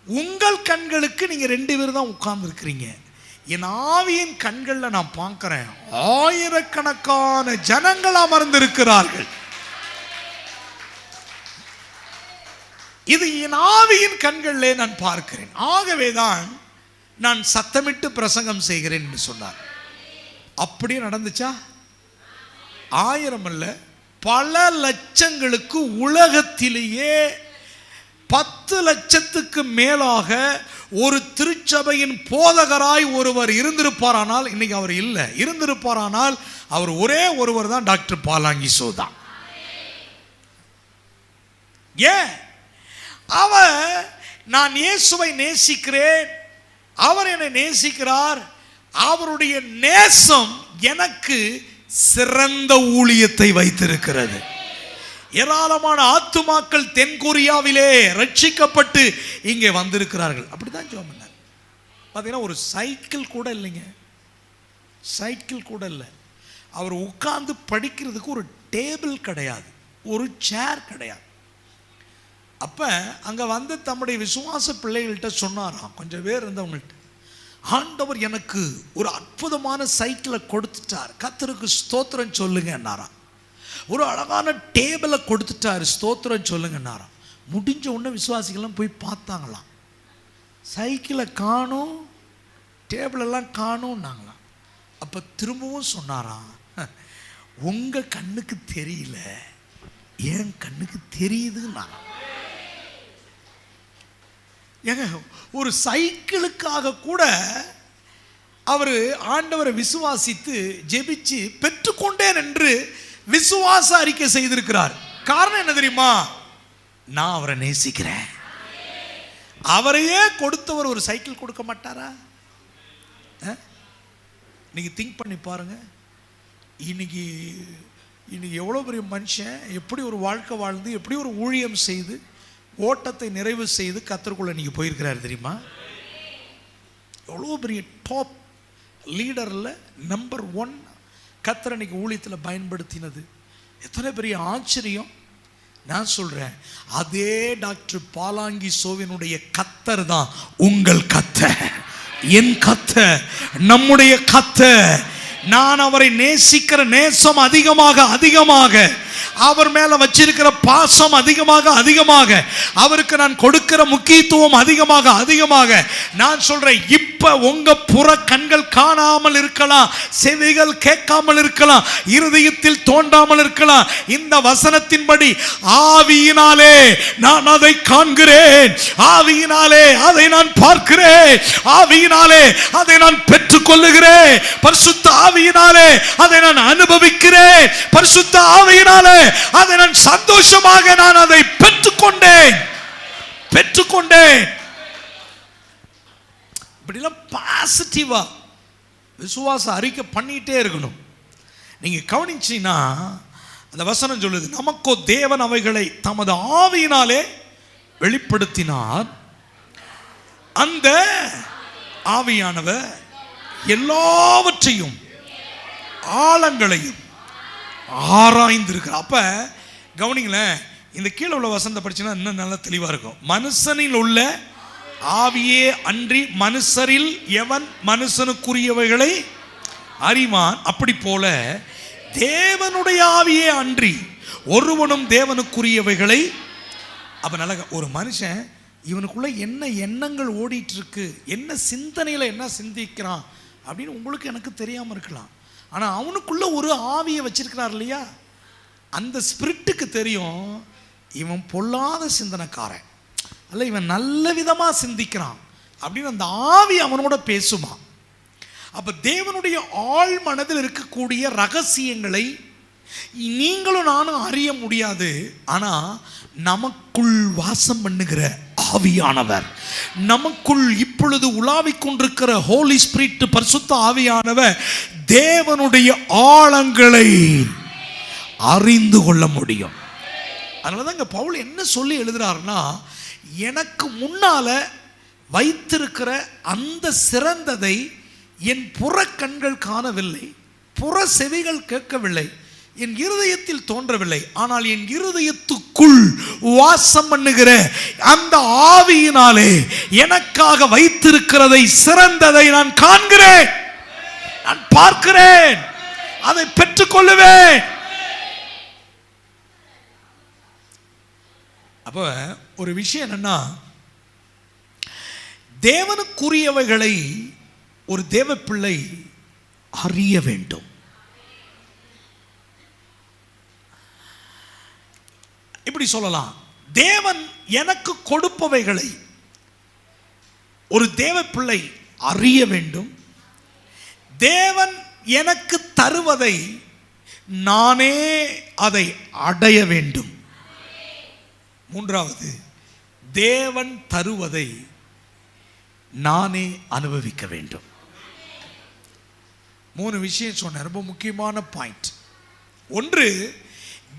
உங்கள் கண்களுக்கு நீங்கள் 2 பேர் தான் உட்கார்ந்துருக்கிறீங்க, என் ஆவியின் கண்களில் நான் பார்க்கிறேன் ஆயிரக்கணக்கான ஜனங்கள் அமர்ந்திருக்கிறார்கள். இது என் ஆவியின் கண்களிலே நான் பார்க்கிறேன், ஆகவேதான் நான் சத்தமிட்டு பிரசங்கம் செய்கிறேன் என்று சொன்னார். அப்படியே நடந்துச்சா? 1000 அல்ல, பல லட்சங்களுக்கு உலகத்திலேயே 10 லட்சத்துக்கு மேலாக ஒரு திருச்சபையின் போதகராய் ஒருவர் இருந்திருப்பாரானால், இன்னைக்கு அவர் இல்லை, இருந்திருப்பாரானால் அவர் ஒரே ஒருவர் தான், டாக்டர் பாலாங்கிசோ தான். ஏன்? அவர் நான் இயேசுவை நேசிக்கிறேன், அவர் என்னை நேசிக்கிறார், அவருடைய நேசம் எனக்கு சிறந்த ஊழியத்தை வைத்திருக்கிறது. ஏராளமான ஆத்துமாக்கள் தென்கொரியாவிலே ரட்சிக்கப்பட்டு இங்கே வந்திருக்கிறார்கள். அப்படிதான் ஜெபம் பண்ணார். பார்த்தீங்கன்னா ஒரு சைக்கிள் கூட இல்லைங்க, சைக்கிள் கூட இல்லை. அவர் உட்கார்ந்து படிக்கிறதுக்கு ஒரு டேபிள் கிடையாது, ஒரு சேர் கிடையாது. அப்போ அங்கே வந்து தம்முடைய விசுவாச பிள்ளைகள்கிட்ட சொன்னாராம், கொஞ்சம் பேர் இருந்தவங்கள்ட்ட, ஆண்டவர் எனக்கு ஒரு அற்புதமான சைக்கிளை கொடுத்துட்டார், கர்த்தருக்கு ஸ்தோத்திரம் சொல்லுங்கன்னாராம். ஒரு அழகான டேபிளை கொடுத்துட்டார், ஸ்தோத்திரம் சொல்லுங்கன்னாராம். முடிஞ்ச உடனே விசுவாசிகள்லாம் போய் பார்த்தாங்களாம், சைக்கிளை காணும், டேபிளெல்லாம் காணும்னாங்களாம். அப்போ திரும்பவும் சொன்னாராம், உங்கள் கண்ணுக்கு தெரியல, என் கண்ணுக்கு தெரியுதுன்னாங்க. ஏங்க, ஒரு சைக்கிளுக்காக கூட அவர் ஆண்டவரை விசுவாசித்து ஜெபிச்சு பெற்றுக்கொண்டேன் என்று விசுவாச அறிக்கை செய்திருக்கிறார். காரணம் என்ன தெரியுமா? நான் அவரை நேசிக்கிறேன். அவரையே கொடுத்தவர் ஒரு சைக்கிள் கொடுக்க மாட்டாரா? நீங்க திங்க் பண்ணி பாருங்க. இன்னைக்கு எவ்வளோ பெரிய மனுஷன், எப்படி ஒரு வாழ்க்கை வாழ்ந்து, எப்படி ஒரு ஊழியம் செய்து, ஓட்டத்தை நிறைவு செய்து கர்த்தருக்குள்ள நீங்க போயிருக்கிறாரு தெரியுமா? எவ்வளோ பெரிய டாப் லீடரில் நம்பர் 1 கர்த்தர் இன்னைக்கு ஊழியத்தில் பயன்படுத்தினது எத்தனை பெரிய ஆச்சரியம். நான் சொல்றேன், அதே டாக்டர் பாலாங்கிசோவினுடைய கர்த்தர் தான் உங்கள் கர்த்தர், என் கர்த்தர், நம்முடைய கர்த்தர். நான் அவரை நேசிக்கிற நேசம் அதிகமாக, அவர் மேல வச்சிருக்கிற பாசம் அதிகமாக, அவருக்கு நான் கொடுக்கிற முக்கியத்துவம் அதிகமாக. நான் சொல்றேன், இப்ப உங்க புற கண்கள் காணாமல் இருக்கலாம், செவிகள் கேட்காமல் இருக்கலாம், இருதயத்தில் தோன்றாமல் இருக்கலாம். இந்த வசனத்தின்படி ஆவியினாலே நான் அதை காண்கிறேன், ஆவியினாலே அதை நான் பார்க்கிறேன், ஆவியினாலே அதை நான் பெற்றுக் கொள்ளுகிறேன், பரிசுத்த ஆவியினாலே அதை நான் அனுபவிக்கிறேன், பரிசுத்த ஆவியினாலே அதை நான் சந்தோஷமாக நான் அதை பெற்றுக்கொண்டேன். இப்படிலாம் பாசிட்டிவா விசுவாச அறிக்கை பண்ணிட்டே இருக்கணும். நீங்க கவனிச்சீங்கன்னா அந்த வசனம் சொல்லுது, நமக்கோ தேவன் அவைகளை தமது ஆவியினாலே வெளிப்படுத்தினார், அந்த ஆவியானவர் எல்லாவற்றையும் ஆழங்களையும் ஆராய்ந்திருக்கிறார். அப்ப கவனிங்களேன், இந்த கீழே உள்ள வசனத்தை படிச்சீங்கன்னா இன்னும் நல்லா தெளிவா இருக்கும். மனுஷனில் உள்ள ஆவியே அன்றி மனுஷரில் எவன் மனுஷனுக்குரியவைகளை அறிவான், அப்படி போல தேவனுடைய ஆவியே அன்றி ஒருவனும் தேவனுக்குரியவைகளை அப்போ நல்ல ஒரு மனுஷன் இவனுக்குள்ள என்ன எண்ணங்கள் ஓடிட்டு இருக்கு, என்ன சிந்தனையில் என்ன சிந்திக்கிறான் அப்படின்னு உங்களுக்கு எனக்கு தெரியாமல் இருக்கலாம். ஆனால் அவனுக்குள்ள ஒரு ஆவியை வச்சிருக்கிறார் இல்லையா, அந்த ஸ்பிரிட்டுக்கு தெரியும் இவன் பொல்லாத சிந்தனைக்காரன் அல்ல, இவன் நல்ல விதமாக சிந்திக்கிறான் அப்படின்னு அந்த ஆவி அவனோட பேசுமா. அப்போ தேவனுடைய ஆழ் மனதில் இருக்கக்கூடிய ரகசியங்களை நீங்களும் நானும் அறிய முடியாது. ஆனால் நமக்குள் வாசம் பண்ணுகிற ஆவியானவர், நமக்குள் இப்பொழுது உலாவிக் கொண்டிருக்கிற ஹோலி ஸ்பிரிட் பரிசுத்த ஆவியானவர் தேவனுடைய ஆழங்களை அறிந்து கொள்ள முடியும். அதனால தான் இங்கே பவுல் என்ன சொல்லி எழுதுறாருன்னா, எனக்கு முன்னால வைத்திருக்கிற அந்த சிறந்ததை என் புற கண்கள் காணவில்லை, புற செவிகள் கேட்கவில்லை, என் இருதயத்தில் தோன்றவில்லை, ஆனால் என் இருதயத்துக்குள் வாசம் பண்ணுகிற அந்த ஆவியினாலே எனக்காக வைத்திருக்கிறதை சிறந்ததை நான் காண்கிறேன், நான் பார்க்கிறேன், அதை பெற்றுக்கொள்ளுவேன். அப்போ ஒரு விஷயம் என்னன்னா, தேவனுக்குரியவைகளை ஒரு தேவ பிள்ளை அறிய வேண்டும். இப்படி சொல்லலாம், தேவன் எனக்கு கொடுப்பவைகளை ஒரு தேவ பிள்ளை அறிய வேண்டும். தேவன் எனக்கு தருவதை நானே அதை அடைய வேண்டும். மூன்றாவது, தேவன் தருவதை நானே அனுபவிக்க வேண்டும். 3 விஷயம் சொன்னேன், ரொம்ப முக்கியமான பாயிண்ட். ஒன்று,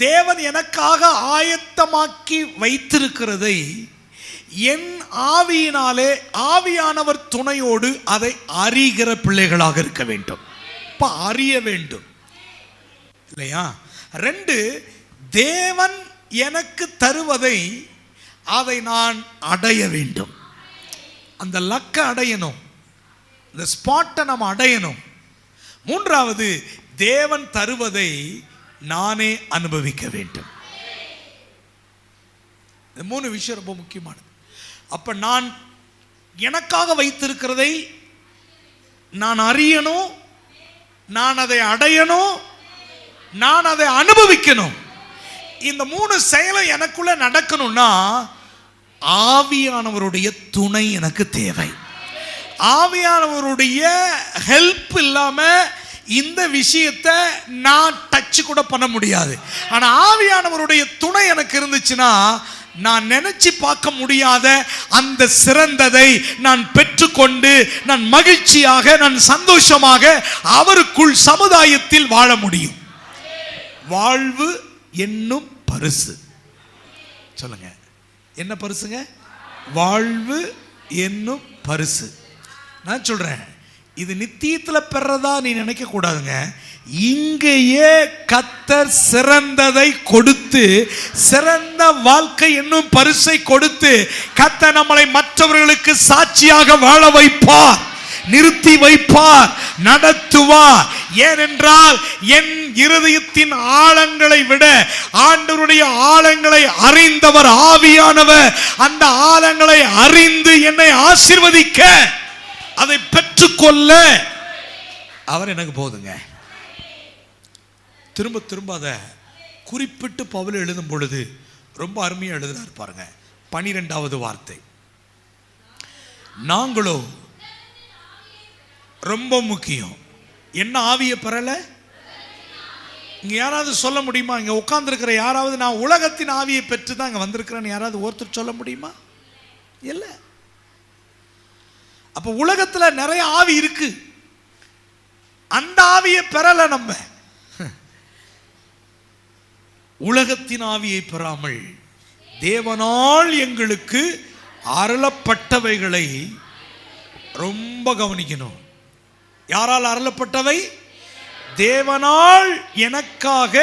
தேவன் எனக்காக ஆயத்தமாக்கி வைத்திருக்கிறதை என் ஆவியினாலே ஆவியானவர் துணையோடு அதை அறிகிற பிள்ளைகளாக இருக்க வேண்டும். இப்ப அறிய வேண்டும் இல்லையா? 2, தேவன் எனக்கு தருவதை அதை நான் அடைய வேண்டும். அந்த லக்க அடையணும், இந்த ஸ்பாட்டை நம்ம அடையணும். 3வது, தேவன் தருவதை நானே அனுபவிக்க வேண்டும். இந்த 3 விஷயம் ரொம்ப முக்கியமானது. அப்ப நான் எனக்காக வைத்திருக்கிறதை நான் அறியணும், நான் அதை அடையணும், நான் அதை அனுபவிக்கணும். இந்த 3 செயலும் எனக்குள்ள நடக்கணும்னா ஆவியானவருடைய துணை எனக்கு தேவை. ஆவியானவருடைய ஹெல்ப் இல்லாம இந்த விஷயத்தை நான் டச் கூட பண்ண முடியாது. ஆனா ஆவியானவருடைய துணை எனக்கு இருந்துச்சுன்னா நான் நினைச்சு பார்க்க முடியாத அந்த சிறந்ததை நான் பெற்றுக்கொண்டு நான் மகிழ்ச்சியாக, நான் சந்தோஷமாக அவருக்குள் சமுதாயத்தில் வாழ முடியும். வாழ்வு என்னும் பரிசு. சொல்லுங்க, என்ன பரிசுங்க? வாழ்வு என்னும் பரிசு. நான் சொல்றேன், இது நித்தியத்தில் பெறதா நீ நினைக்க கூடாதுங்க. இங்கேயே கர்த்தர் சிறந்ததை கொடுத்து, சிறந்த வாழ்க்கை என்னும் பரிசை கொடுத்து கர்த்தர் நம்மளை மற்றவர்களுக்கு சாட்சியாக வாழ வைப்பார், நிறுத்தி வைப்பார், நடத்துவார். ஏனென்றால் என் இருதயத்தின் ஆழங்களை விட ஆண்டவருடைய ஆழங்களை அறிந்தவர் ஆவியானவர். அந்த ஆழங்களை அறிந்து என்னை ஆசீர்வதிக்க, அதை பெற்றுக்கொள்ள அவர் எனக்கு போதுங்க. திரும்ப திரும்ப அதை குறிப்பிட்டு பவுல் எழுதும் பொழுது ரொம்ப அருமையாக எழுதுறாரு பாருங்க. 12வது வார்த்தை, நாங்களோ ரொம்ப முக்கியம். என்ன ஆவியை பெறல? இங்க யாராவது சொல்ல முடியுமா? இங்க உட்கார்ந்து இருக்கிற யாராவது நான் உலகத்தின் ஆவியை பெற்று தான் இங்க வந்திருக்கிறேன்னு யாராவது ஒருத்தர் சொல்ல முடியுமா? இல்லை. அப்ப உலகத்துல நிறைய ஆவி இருக்கு, அந்த ஆவியை பெறல. நம்ம உலகத்தின் ஆவியை பெறாமல் தேவனால் எங்களுக்கு அருளப்பட்டவைகளை ரொம்ப கவனிக்கணும். யாரால் அருளப்பட்டவை? தேவனால் எனக்காக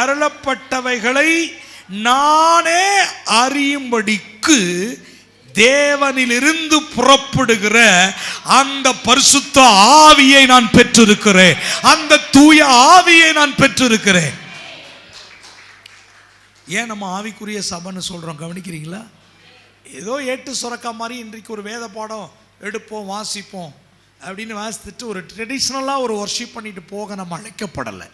அருளப்பட்டவைகளை நானே அறியும்படிக்கு தேவனிலிருந்து புறப்படுகிற அந்த பரிசுத்த ஆவியை நான் பெற்றிருக்கிறேன். அந்த தூய ஆவியை நான் பெற்றிருக்கிறேன். ஏன் நம்ம ஆவிக்குரிய சபைன்னு சொல்கிறோம் கவனிக்கிறீங்களா? ஏதோ ஏட்டு சுரக்கா மாதிரி இன்றைக்கு ஒரு வேத பாடம் எடுப்போம் வாசிப்போம் அப்படின்னு வாசித்துட்டு ஒரு ட்ரெடிஷ்னலாக ஒரு ஒர்ஷிப் பண்ணிட்டு போக நம்ம அழைக்கப்படலை.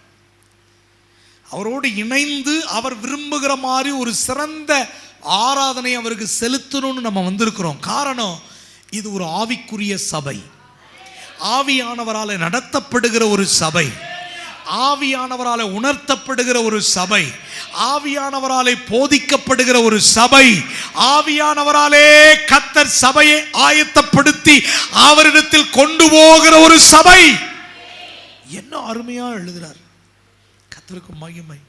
அவரோடு இணைந்து அவர் விரும்புகிற மாதிரி ஒரு சிறந்த ஆராதனை அவருக்கு செலுத்தணும்னு நம்ம வந்திருக்கிறோம். காரணம், இது ஒரு ஆவிக்குரிய சபை, ஆவியானவரால் நடத்தப்படுகிற ஒரு சபை, ஆவியானவரால் உணர்த்தப்படுகிற ஒரு சபை, ஆவியானவராலே போதிக்கப்படுகிற ஒரு சபை, ஆவியானவராலே கர்த்தர் சபையை ஆயத்தப்படுத்தி அவரிடத்தில் கொண்டு போகிற ஒரு சபை. என்ன அருமையா எழுதுறார். கர்த்தருக்கு மகிமை.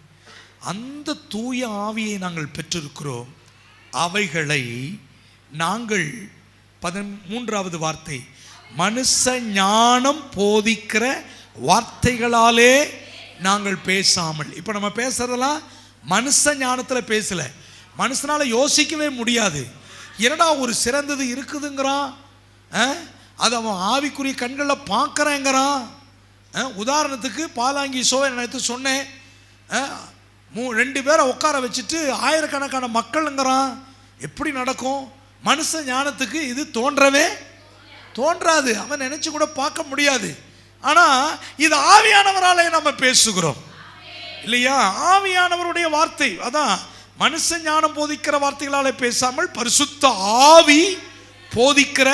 அந்த தூய ஆவியை நாங்கள் பெற்றிருக்கிறோம். அவைகளை நாங்கள் 13வது வார்த்தை, மனுஷ ஞானம் போதிக்கிற வார்த்தைகளாலே நாங்கள் பேசாமல். இப்போ நம்ம பேசுறதெல்லாம் மனுஷ ஞானத்தில் பேசல. மனுஷனால யோசிக்கவே முடியாது. என்னடா ஒரு சிறந்தது இருக்குதுங்கிறான், அது அவன் ஆவிக்குரிய கண்களில் பார்க்குறேங்கிறான். உதாரணத்துக்கு பாலாங்கி ஷோவை நினைத்து சொன்னேன். 2 பேரை உட்கார வச்சுட்டு ஆயிரக்கணக்கான மக்கள்ங்கிறான். எப்படி நடக்கும்? மனுஷ ஞானத்துக்கு இது தோன்றவே தோன்றாது. அவன் நினைச்சு கூட பார்க்க முடியாது. ஆனால் இது ஆவியானவராலே நம்ம பேசுகிறோம் இல்லையா? ஆவியானவருடைய வார்த்தை. அதான் மனுஷ ஞானம் போதிக்கிற வார்த்தைகளாலே பேசாமல் பரிசுத்த ஆவி போதிக்கிற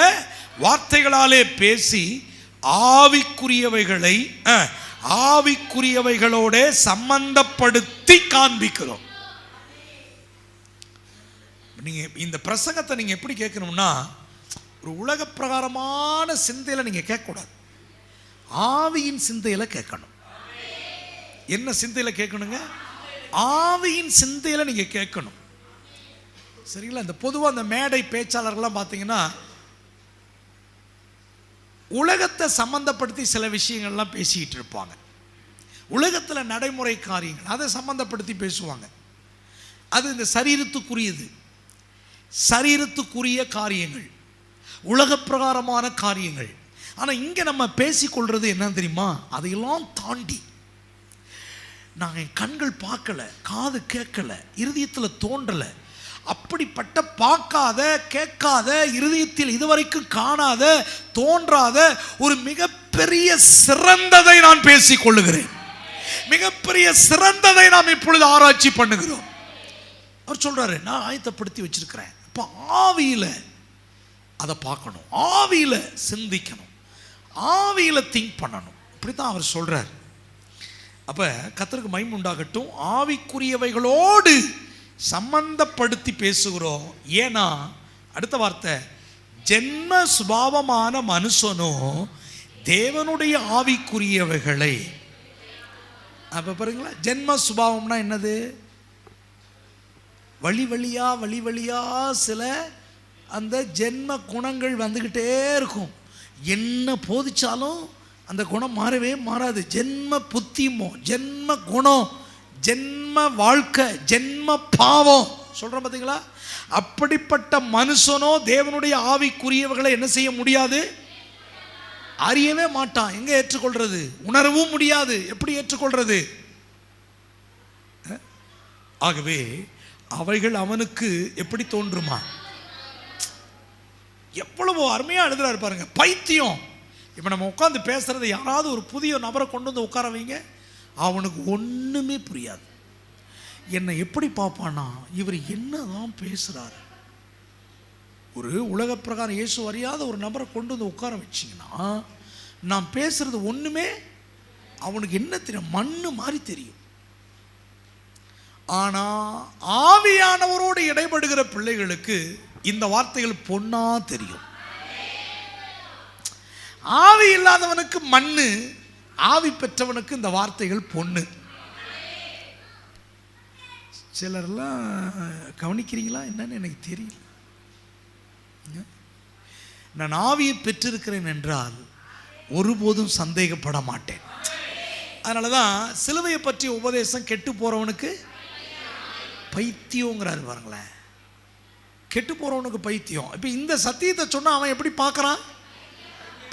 வார்த்தைகளாலே பேசி ஆவிக்குரியவைகளை ஆவிக்குரியவைகளோட சம்பந்தப்படுத்தி காண்பிக்கிறோம். நீங்க இந்த பிரசங்கத்தை நீங்க எப்படி கேட்கணும்னா, ஒரு உலக பிரகாரமான சிந்தையில நீங்க கேட்கக்கூடாது, ஆவியின் சிந்தையில கேட்கணும். என்ன சிந்தையில கேட்கணுங்க? ஆவியின் சிந்தையில நீங்க கேட்கணும். சரிங்களா? இந்த பொதுவாக அந்த மேடை பேச்சாளர்கள்லாம் பார்த்தீங்கன்னா உலகத்தை சம்பந்தப்படுத்தி சில விஷயங்கள்லாம் பேசிக்கிட்டு இருப்பாங்க. உலகத்தில் நடைமுறை காரியங்கள் அதை சம்பந்தப்படுத்தி பேசுவாங்க. அது இந்த சரீரத்துக்குரியது, சரீரத்துக்குரிய காரியங்கள், உலக பிரகாரமான காரியங்கள். ஆனால் இங்கே நம்ம பேசிக்கொள்றது என்ன தெரியுமா? அதையெல்லாம் தாண்டி நாங்கள் என் கண்கள் பார்க்கல, காது கேட்கல, இருதயத்தில் தோன்றலை, அப்படிப்பட்ட பார்க்காத கேட்காத இருதயத்தில் இதுவரைக்கும் காணாத தோன்றாத ஒரு மிகப்பெரிய சிறந்ததை நான் பேசிக் கொள்ளுகிறேன். மிகப்பெரிய சிறந்ததை நாம் இப்பொழுது ஆராய்ச்சி பண்ணுகிறோம். அவர் சொல்றாரு, நான் ஆயத்தப்படுத்தி வச்சிருக்கிறேன். இப்போ ஆவியில அதை பார்க்கணும், ஆவியில சிந்திக்கணும், ஆவியில திங்க் பண்ணணும். இப்படித்தான் அவர் சொல்றார். அப்ப கர்த்தருக்கு மகிமை உண்டாகட்டும். ஆவிக்குரியவைகளோடு சம்பந்தப்படுத்தி பேசுகிறோம். ஏன்னா அடுத்த வார்த்தை, ஜென்ம சுபாவமான மனுஷனோ தேவனுடைய ஆவிக்குரியவைகளை. அப்ப பாருங்களா, ஜென்ம சுபாவம்னா என்னது? வழி வழியா சில அந்த ஜென்ம குணங்கள் வந்துக்கிட்டே இருக்கும். என்ன போதிச்சாலும் அந்த குணம் மாறவே மாறாது. ஜென்ம புத்திமோ, ஜென்ம குணம், ஜென்ம வாழ்க்கை, ஜென்ம பாவம் சொல்றோம் பார்த்தீங்களா? அப்படிப்பட்ட மனுஷனோ தேவனுடைய ஆவிக்குரியவர்களை என்ன செய்ய முடியாது? அறியவே மாட்டான். எங்க ஏற்றுக்கொள்றது? உணரவும் முடியாது. எப்படி ஏற்றுக்கொள்றது? ஆகவே அவைகள் அவனுக்கு எப்படி தோன்றுமா? எவ்வளவு அருமையா எழுதுறாரு பாருங்க. பைத்தியம். இப்ப நம்ம உட்கார்ந்து பேசுறது, யாராவது ஒரு புதிய நபரை கொண்டு வந்து உட்கார வைங்க, அவனுக்கு ஒண்ணுமே புரியாது. என்னை எப்படி பார்ப்பானா, இவர் என்னதான் பேசுறாரு? ஒரு உலக பிரகாரம் இயேசு அறியாத ஒரு நபரை கொண்டு வந்து உட்கார வச்சிங்கன்னா, நான் பேசுறது ஒண்ணுமே அவனுக்கு என்ன தெரியும்? மண்ணு மாதிரி தெரியும். ஆனா ஆவியானவரோடு இடைபடுகிற பிள்ளைகளுக்கு இந்த வார்த்தைகள் பொன்னா தெரியும். ஆவி இல்லாதவனுக்கு மண்ணு, ஆவி பெற்றவனுக்கு இந்த வார்த்தைகள் பொண்ணு. சிலர்லாம் கவனிக்கிறீங்களா என்னன்னு எனக்கு தெரியல. நான் ஆவியை பெற்றிருக்கிறேன் என்றால் ஒருபோதும் சந்தேகப்பட மாட்டேன். அதனாலதான் சிலுவையை பற்றிய உபதேசம் கெட்டு போறவனுக்கு பைத்தியங்கிறாரு பாருங்களேன். கெட்டு போறவனுக்கு பைத்தியம். இப்ப இந்த சத்தியத்தை சொன்னா அவன் எப்படி பார்க்கறான்?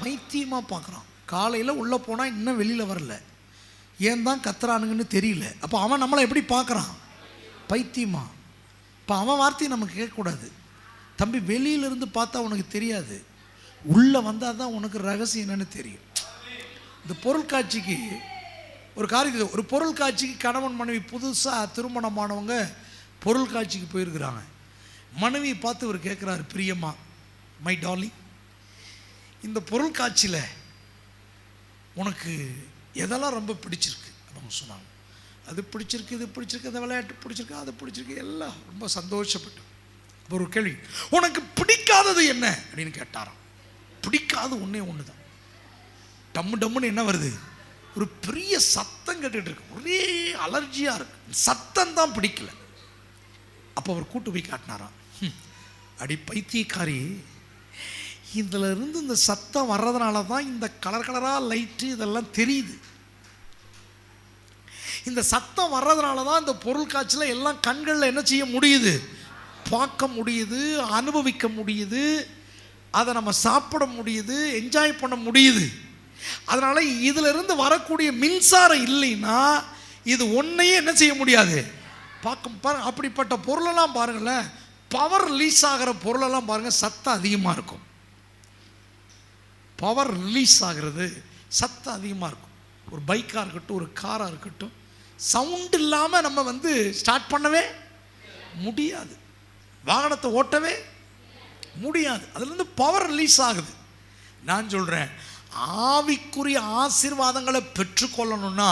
பைத்தியமா பார்க்கறான். காலையில உள்ள போனா இன்னும் வெளியில வரல, ஏன் தான் கத்துறானுங்கன்னு தெரியல. அப்போ அவன் நம்மளை எப்படி பார்க்கறான்? பைத்தியமா? இப்போ அவன் வார்த்தையை நமக்கு கேட்கக்கூடாது. தம்பி, வெளியிலிருந்து பார்த்தா உனக்கு தெரியாது, உள்ளே வந்தால் தான் உனக்கு ரகசியம் என்னன்னு தெரியும். இந்த பொருள் காட்சிக்கு ஒரு பொருள் காட்சிக்கு கணவன் மனைவி புதுசாக திருமணமானவங்க பொருள் காட்சிக்கு போயிருக்கிறாங்க. மனைவியை பார்த்து இவர் கேட்குறாரு, பிரியம்மா, மை டார்லிங், இந்த பொருள் காட்சியில் உனக்கு எதெல்லாம் ரொம்ப பிடிச்சிருக்கு அப்படின்னு சொன்னாங்க. அது பிடிச்சிருக்கு, இது பிடிச்சிருக்கு, அந்த விளையாட்டு பிடிச்சிருக்கு, அது பிடிச்சிருக்கு, எல்லாம் ரொம்ப சந்தோஷப்பட்டு. ஒரு கேள்வி, உனக்கு பிடிக்காதது என்ன அப்படின்னு கேட்டாராம். பிடிக்காது ஒன்றே ஒன்று தான். டம்மு டம்முன்னு என்ன வருது, ஒரு பெரிய சத்தம் கேட்டுட்டு இருக்கு, ஒரே அலர்ஜியாக இருக்கு, சத்தம் தான் பிடிக்கல. அப்போ அவர் கூட்டு போய் காட்டினாராம். அடி பைத்தியக்காரி, இதில் இருந்து இந்த சத்தம் வர்றதுனால தான் இந்த கலர் கலராக லைட்டு இதெல்லாம் தெரியுது. இந்த சத்தம் வர்றதுனால தான் இந்த பொருள் காட்சியில் எல்லாம் கண்களில் என்ன செய்ய முடியுது, பார்க்க முடியுது, அனுபவிக்க முடியுது, அதை நம்ம சாப்பிட முடியுது, என்ஜாய் பண்ண முடியுது. அதனால் இதிலிருந்து வரக்கூடிய மின்சாரம் இல்லைன்னா இது ஒன்றையே என்ன செய்ய முடியாது, பார்க்க. அப்படிப்பட்ட பொருளெல்லாம் பாருங்களேன், பவர் ரிலீஸ் ஆகிற பொருளெல்லாம் பாருங்கள், சத்தம் அதிகமாக இருக்கும். பவர் ரிலீஸ் ஆகிறது சத்தம் அதிகமாக இருக்கும். ஒரு பைக்காக இருக்கட்டும், ஒரு காராக இருக்கட்டும், சவுண்ட் இல்லாமல் நம்ம ஸ்டார்ட் பண்ணவே முடியாது, வாகனத்தை ஓட்டவே முடியாது. அதுலேருந்து பவர் ரிலீஸ் ஆகுது. நான் சொல்கிறேன், ஆவிக்குரிய ஆசீர்வாதங்களை பெற்றுக்கொள்ளணும்னா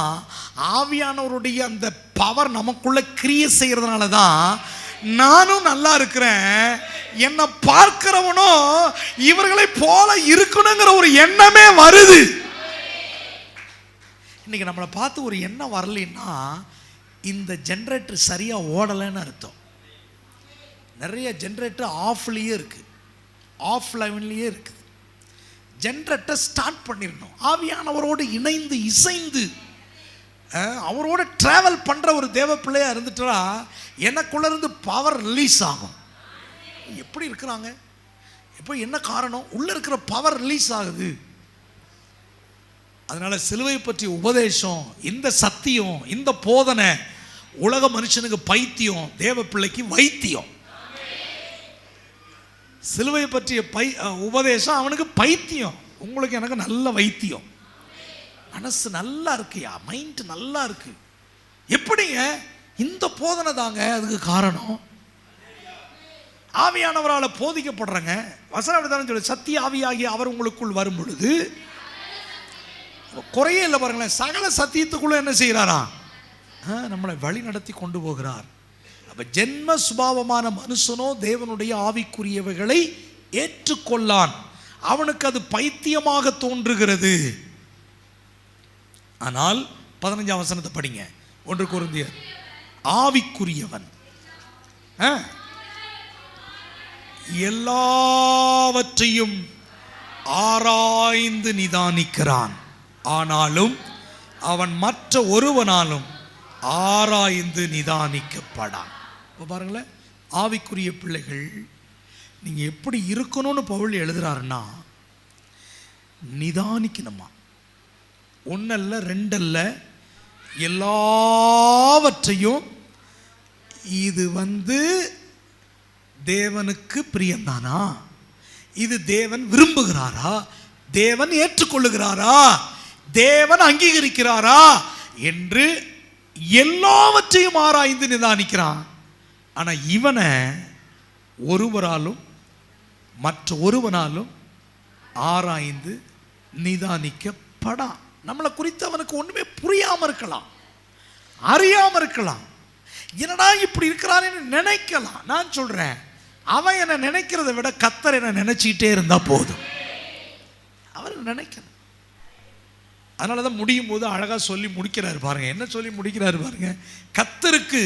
ஆவியானவருடைய அந்த பவர் நமக்குள்ள கிரியை செய்கிறதுனால தான் நானும் நல்லா இருக்கிறேன், என்னை பார்க்கிறவனோ இவர்களை போல இருக்கணுங்கிற ஒரு எண்ணமே வருது. இன்னைக்கு நம்மளை பார்த்து ஒரு எண்ணம் வரலைன்னா இந்த ஜென்ரேட்டர் சரியாக ஓடலைன்னு அர்த்தம். நிறைய ஜென்ரேட்டர் ஆஃப்லேயே இருக்குது, ஆஃப் லைன்லேயே இருக்குது. ஜென்ரேட்டர் ஸ்டார்ட் பண்ணிடணும். ஆவியானவரோடு இணைந்து இசைந்து அவரோட ட்ராவல் பண்ணுற ஒரு தேவ பிள்ளையாக இருந்துட்டா எனக்குள்ளேருந்து பவர் ரிலீஸ் ஆகும். எப்படி இருக்கிறாங்க, இப்போ என்ன காரணம், உள்ளே இருக்கிற பவர் ரிலீஸ் ஆகுது. அதனால் சிலுவை பற்றிய உபதேசம், இந்த சத்தியம், இந்த போதனை உலக மனுஷனுக்கு பைத்தியம், தேவ பிள்ளைக்கு வைத்தியம். சிலுவை பற்றிய உபதேசம் அவனுக்கு பைத்தியம், உங்களுக்கு எனக்கு நல்ல வைத்தியம். மனசு நல்லா இருக்குயா, மைண்ட் நல்லா இருக்கு. எப்படிங்க, இந்த போதனை தாங்க அதுக்கு காரணம். ஆவியானவரால் போதிக்கப்படுறங்க வசனம் அப்படித்தானே சொல்லு, சத்திய ஆவியாகி அவர் உங்களுக்குள் வரும் பொழுது குறையே இல்லை. பாருங்களேன், சகல சத்தியத்துக்குள்ள என்ன செய்கிறாரா, நம்மளை வழி நடத்தி கொண்டு போகிறார். அப்ப ஜென்ம சுபாவமான மனுஷனோ தேவனுடைய ஆவிக்குரியவைகளை ஏற்றுக்கொள்ளான், அவனுக்கு அது பைத்தியமாக தோன்றுகிறது. ஆனால் 15ஆம் வசனத்தை படிங்க, 1 கொரிந்தியர். ஆவிக்குரியவன் எல்லாவற்றையும் ஆராய்ந்து நிதானிக்கிறான், ஆனாலும் அவன் மற்ற ஒருவனாலும் ஆராய்ந்து நிதானிக்கப்படான். இப்போ பாருங்களேன், ஆவிக்குரிய பிள்ளைகள் நீங்கள் எப்படி இருக்கணும்னு பவுல் எழுதுறாருன்னா, நிதானிக்கணுமா. 1 அல்ல 2 அல்ல, எல்லாவற்றையும். இது தேவனுக்கு பிரியம்தானா, இது தேவன் விரும்புகிறாரா, தேவன் ஏற்றுக்கொள்ளுகிறாரா, தேவன் அங்கீகரிக்கிறாரா என்று எல்லாவற்றையும் ஆராய்ந்து நிதானிக்கிறான். ஆனால் இவனை ஒருவராலும் மற்ற ஒருவனாலும் ஆராய்ந்து நிதானிக்கப்படா. நம்மளை குறித்து அவனுக்கு ஒன்றுமே புரியாமல் இருக்கலாம், அறியாமல் இருக்கலாம், என்னடா இப்படி இருக்கிறான்னு நினைக்கலாம். நான் சொல்கிறேன், அவன் என்னை நினைக்கிறத விட கர்த்தர் என்னை நினைச்சிக்கிட்டே இருந்தால் போதும். அவர் நினைக்கணும். அதனால தான் முடியும் போது அழகாக சொல்லி முடிக்கிறாரு பாருங்க. என்ன சொல்லி முடிக்கிறாரு பாருங்க, கர்த்தருக்கு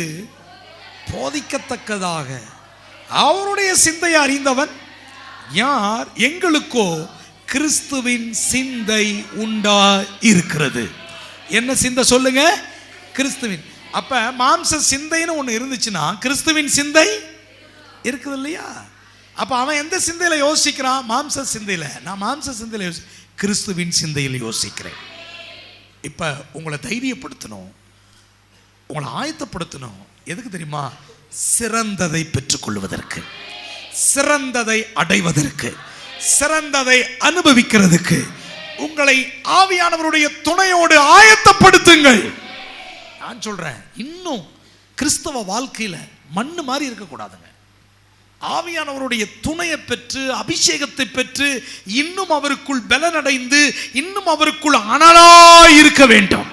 போதிக்கத்தக்கதாக அவருடைய சிந்தையை அறிந்தவன் யார், எங்களுக்கோ கிறிஸ்துவின் சிந்தை உண்டா இருக்கிறது. என்ன சிந்தை சொல்லுங்க, கிறிஸ்துவின். அப்ப மாம்ச சிந்தைன்னு ஒன்று இருந்துச்சுன்னா கிறிஸ்துவின் சிந்தை இருக்குது இல்லையா. அப்ப அவன் எந்த சிந்தையில யோசிக்கிறான், மாம்ச சிந்தையில. நான் மாம்ச சிந்தையில கிறிஸ்துவின் சிந்தையில் யோசிக்கிறேன். இப்ப உங்களை தைரியப்படுத்தணும், உங்களை ஆயத்தப்படுத்தணும். எதுக்கு தெரியுமா? சிறந்ததை பெற்றுக்கொள்வதற்கு, சிறந்ததை அடைவதற்கு, சிறந்ததை அனுபவிக்கிறதுக்கு உங்களை ஆவியானவருடைய துணையோடு ஆயத்தப்படுத்துங்கள். நான் சொல்றேன், இன்னும் கிறிஸ்தவ வாழ்க்கையில மண்ணு மாதிரி இருக்கக்கூடாதுங்க. ஆவியானவருடைய துணையை பெற்று, அபிஷேகத்தை பெற்று, இன்னும் அவருக்குள் பலனடைந்து, இன்னும் அவருக்குள் அனலாய் இருக்க வேண்டும்.